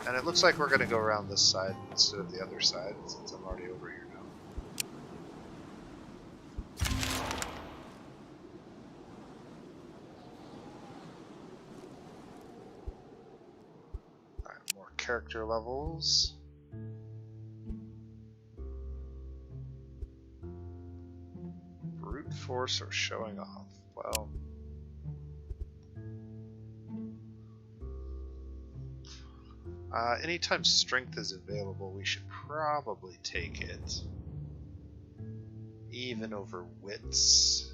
And it looks like we're going to go around this side instead of the other side, since I'm already over here now. Alright, more character levels. Brute force or showing off? Well... anytime strength is available, we should probably take it. Even over wits.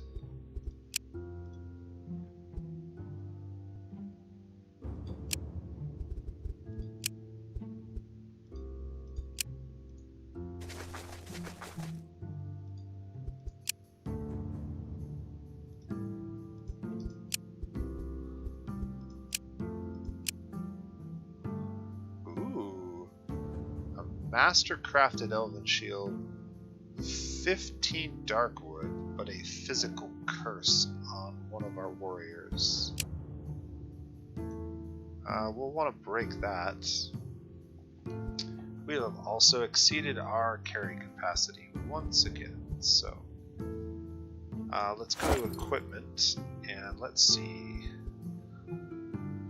Master crafted elven shield, 15 dark wood, but a physical curse on one of our warriors. We'll want to break that. We have also exceeded our carry capacity once again, so let's go to equipment and let's see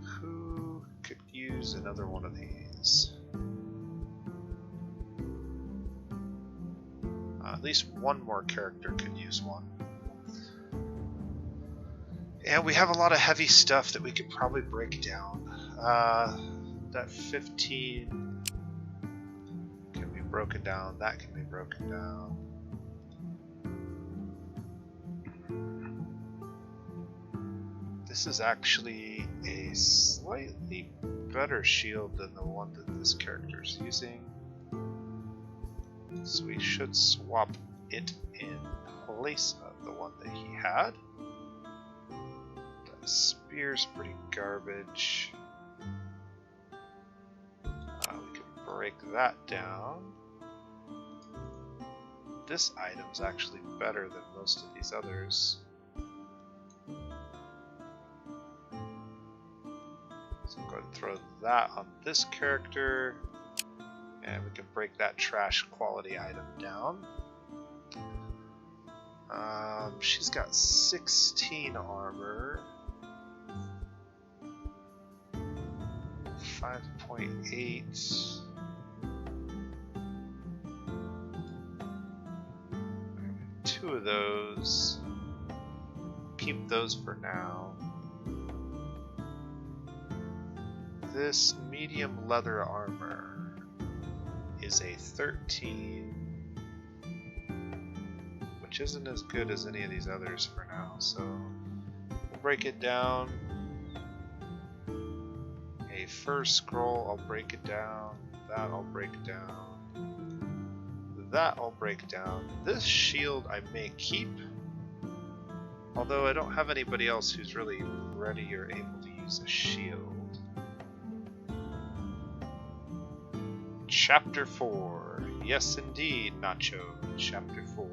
who could use another one of these. At least one more character could use one. And we have a lot of heavy stuff that we could probably break down. That 15 can be broken down. That can be broken down. This is actually a slightly better shield than the one that this character is using. So we should swap it in place of the one that he had. That spear's pretty garbage. We can break that down. This item's actually better than most of these others. So I'm going to throw that on this character, and we can break that trash quality item down. She's got 16 armor, 5.8. Two of those. Keep those for now. This medium leather armor is a 13, which isn't as good as any of these others for now, so we'll break it down. A fur scroll, I'll break it down. That I'll break down. That I'll break down. This shield I may keep, although I don't have anybody else who's really ready or able to use a shield. Chapter 4. Yes, indeed, Nacho. Chapter 4.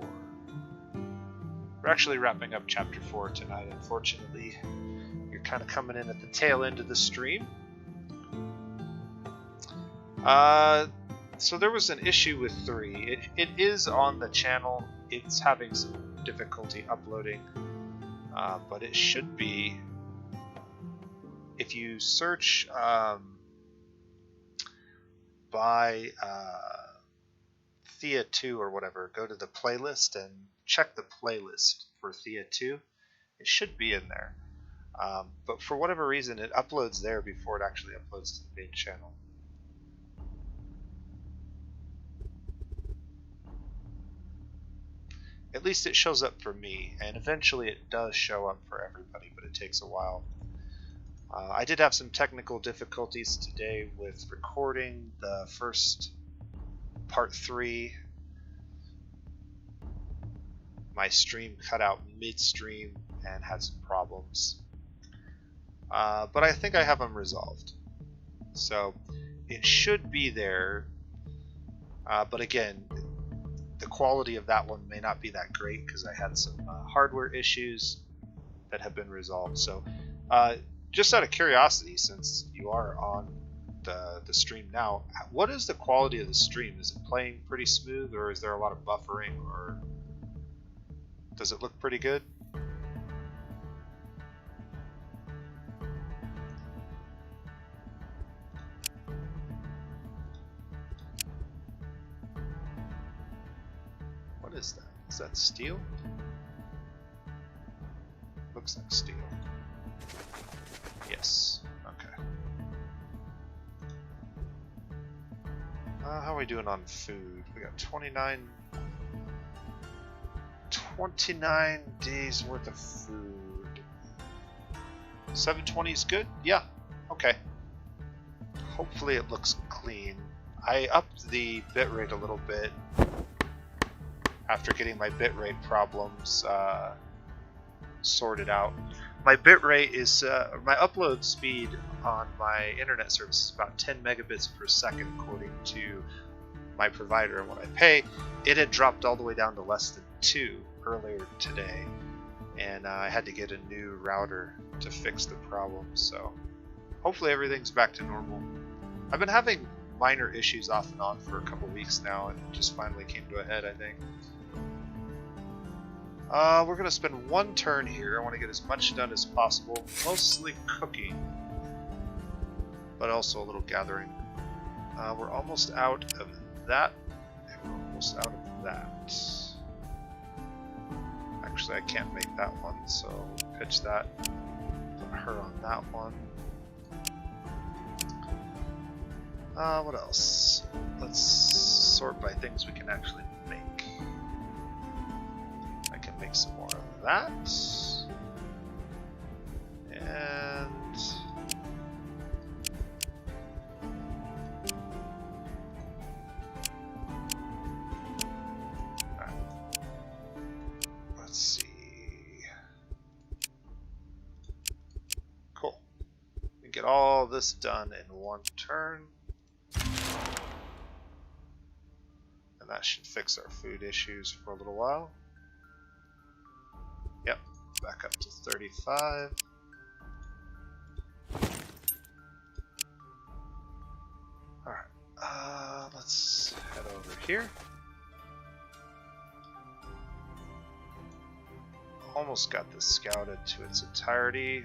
We're actually wrapping up Chapter 4 tonight, unfortunately. You're kind of coming in at the tail end of the stream. So there was an issue with 3. It is on the channel. It's having some difficulty uploading. But it should be. If you search by Thea 2 or whatever, go to the playlist and check the playlist for Thea 2. It should be in there. But for whatever reason, it uploads there before it actually uploads to the main channel. At least it shows up for me, and eventually it does show up for everybody, but it takes a while. I did have some technical difficulties today with recording the first part 3. My stream cut out midstream and had some problems. But I think I have them resolved. So it should be there. But again, the quality of that one may not be that great because I had some hardware issues that have been resolved. So just out of curiosity, since you are on the stream now, what is the quality of the stream? Is it playing pretty smooth, or is there a lot of buffering, or does it look pretty good? What is that? Is that steel? Looks like steel. Yes. Okay. How are we doing on food? We got 29 days worth of food. 720 is good? Yeah. Okay. Hopefully it looks clean. I upped the bitrate a little bit after getting my bitrate problems sorted out. My bitrate is my upload speed on my internet service is about 10 megabits per second according to my provider and what I pay. It had dropped all the way down to less than 2 earlier today, and I had to get a new router to fix the problem, so hopefully everything's back to normal. I've been having minor issues off and on for a couple weeks now, and it just finally came to a head, I think. We're going to spend one turn here. I want to get as much done as possible, mostly cooking, but also a little gathering. We're almost out of that, and we're almost out of that. Actually, I can't make that one, so pitch that. her on that one. What else? Let's sort by things we can actually make. I can make some more of that. And alright. Let's see. Cool. We get all this done in one turn. And that should fix our food issues for a little while. Yep, back up to 35. Alright, let's head over here. Almost got this scouted to its entirety.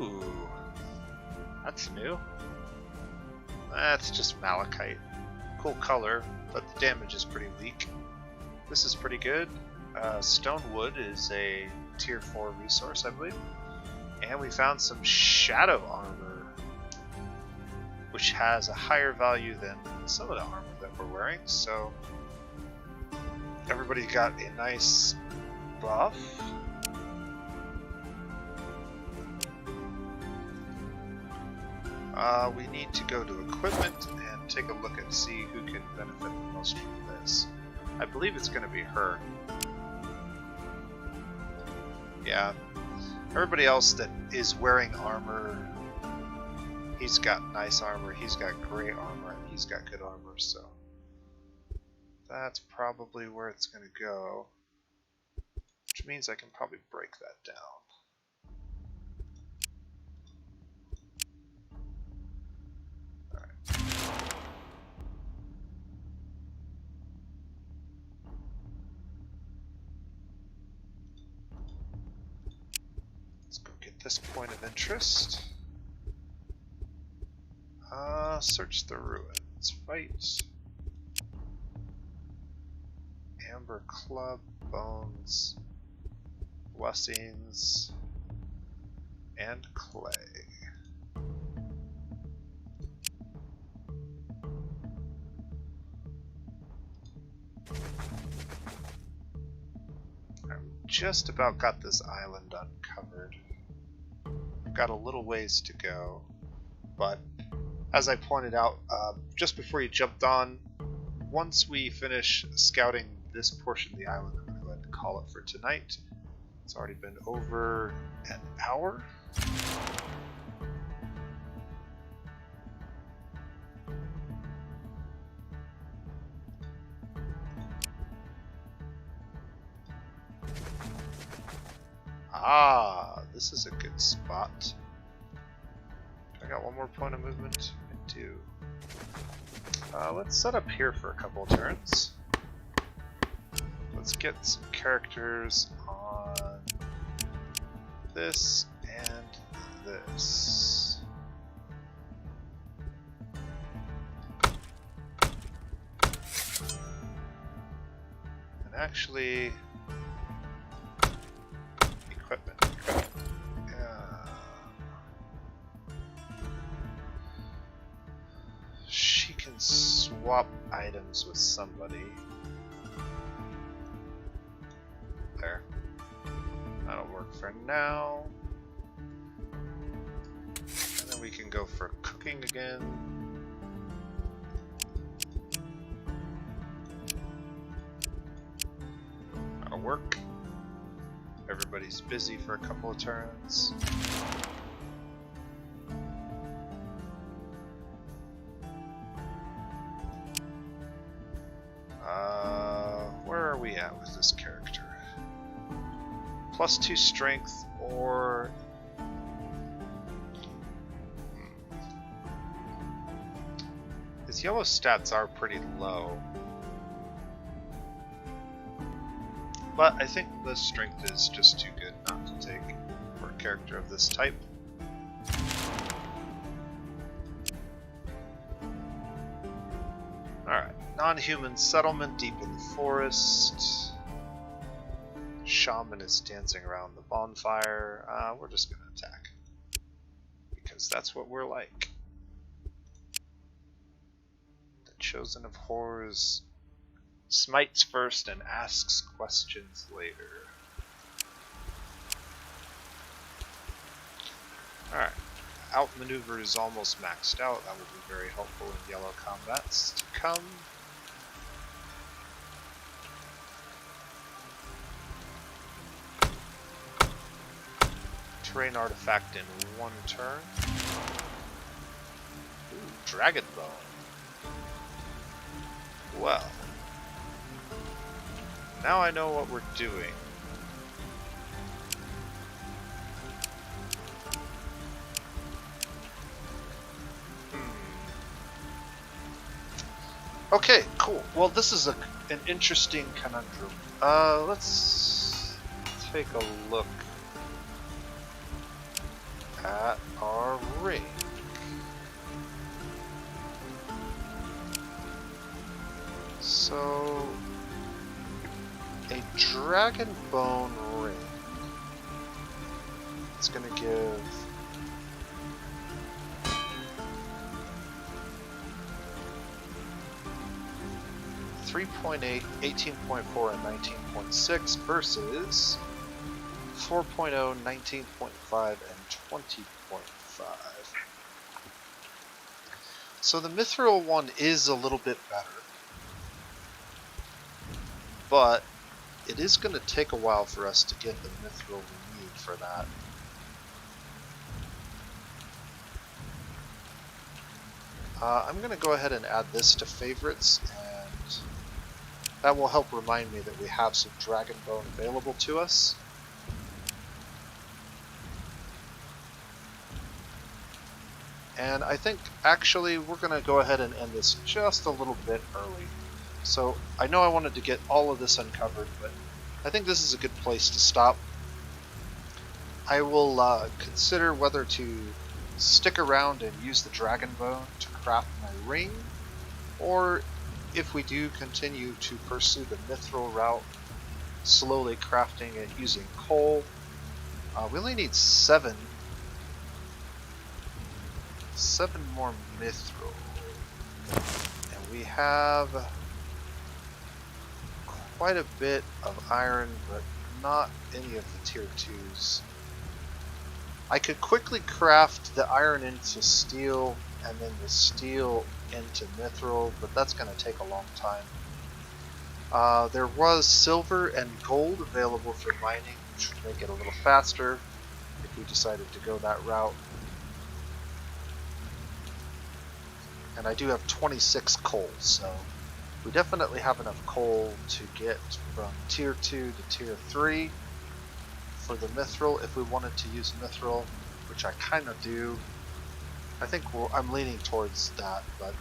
Ooh, that's new. That's just malachite. Cool color, but the damage is pretty weak. This is pretty good. Stone wood is a tier 4 resource, I believe. And we found some shadow armor, which has a higher value than some of the armor that we're wearing. So everybody got a nice buff. We need to go to equipment and take a look and see who can benefit the most from this. I believe it's going to be her. Yeah. Everybody else that is wearing armor, he's got nice armor, he's got great armor, and he's got good armor, so that's probably where it's going to go. Which means I can probably break that down. This point of interest. Search the ruins. Fight. Amber club, bones, blessings, and clay. I've just about got this island uncovered. Got a little ways to go, but as I pointed out just before you jumped on, once we finish scouting this portion of the island, I'm going to go ahead and call it for tonight. It's already been over an hour. Ah, this is a good spot. I got one more point of movement. I do. Let's set up here for a couple of turns. Let's get some characters on this and this. And actually, equipment. She can swap items with somebody. There. That'll work for now. And then we can go for cooking again. That'll work. Everybody's busy for a couple of turns. Where are we at with this character? +2 strength or... His yellow stats are pretty low. But I think the strength is just too good not to take for a character of this type. Alright, Non-human settlement deep in the forest. Shaman is dancing around the bonfire. We're just gonna attack. Because that's what we're like. The Choosen of Horz smites first and asks questions later. Alright. Outmaneuver is almost maxed out. That will be very helpful in yellow combats to come. Terrain artifact in one turn. Ooh, Dragon Bone. Well. Now I know what we're doing. Okay, cool. Well, this is an interesting conundrum. Let's take a look at our ring. So, a Dragon Bone ring. It's going to give 3.8, 18.4, and 19.6 versus 4.0, 19.5, and 20.5. So the mithril one is a little bit better, but it is going to take a while for us to get the mithril we need for that. I'm going to go ahead and add this to favorites, and that will help remind me that we have some Dragon Bone available to us. And I think actually we're going to go ahead and end this just a little bit early. So I know I wanted to get all of this uncovered, but I think this is a good place to stop. I will consider whether to stick around and use the Dragon Bone to craft my ring, or if we do continue to pursue the mithril route, slowly crafting it using coal. We only need 7 more mithril, and we have quite a bit of iron, but not any of the tier 2s. I could quickly craft the iron into steel and then the steel into mithril, but that's going to take a long time. There was silver and gold available for mining, which would make it a little faster if we decided to go that route. And I do have 26 coal, so we definitely have enough coal to get from tier 2 to tier 3 for the mithril if we wanted to use mithril, which I kind of do. I think I'm leaning towards that, but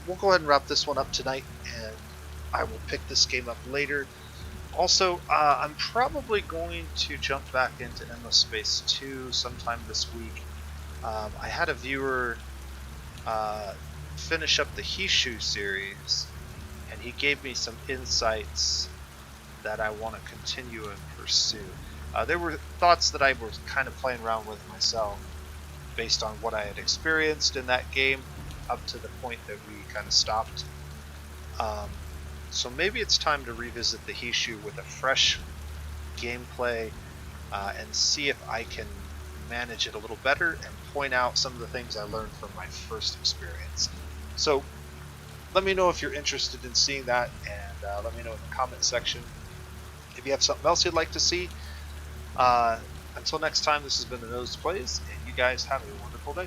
we'll go ahead and wrap this one up tonight, and I will pick this game up later. Also, I'm probably going to jump back into TheNosePlays 2 sometime this week. I had a viewer finish up the Hishu series, and he gave me some insights that I want to continue and pursue. There were thoughts that I was kind of playing around with myself based on what I had experienced in that game up to the point that we kind of stopped. So maybe it's time to revisit the Hishu with a fresh gameplay and see if I can manage it a little better and point out some of the things I learned from my first experience. So let me know if you're interested in seeing that, and let me know in the comment section if you have something else you'd like to see. Until next time, this has been TheNosePlays, and you guys have a wonderful day.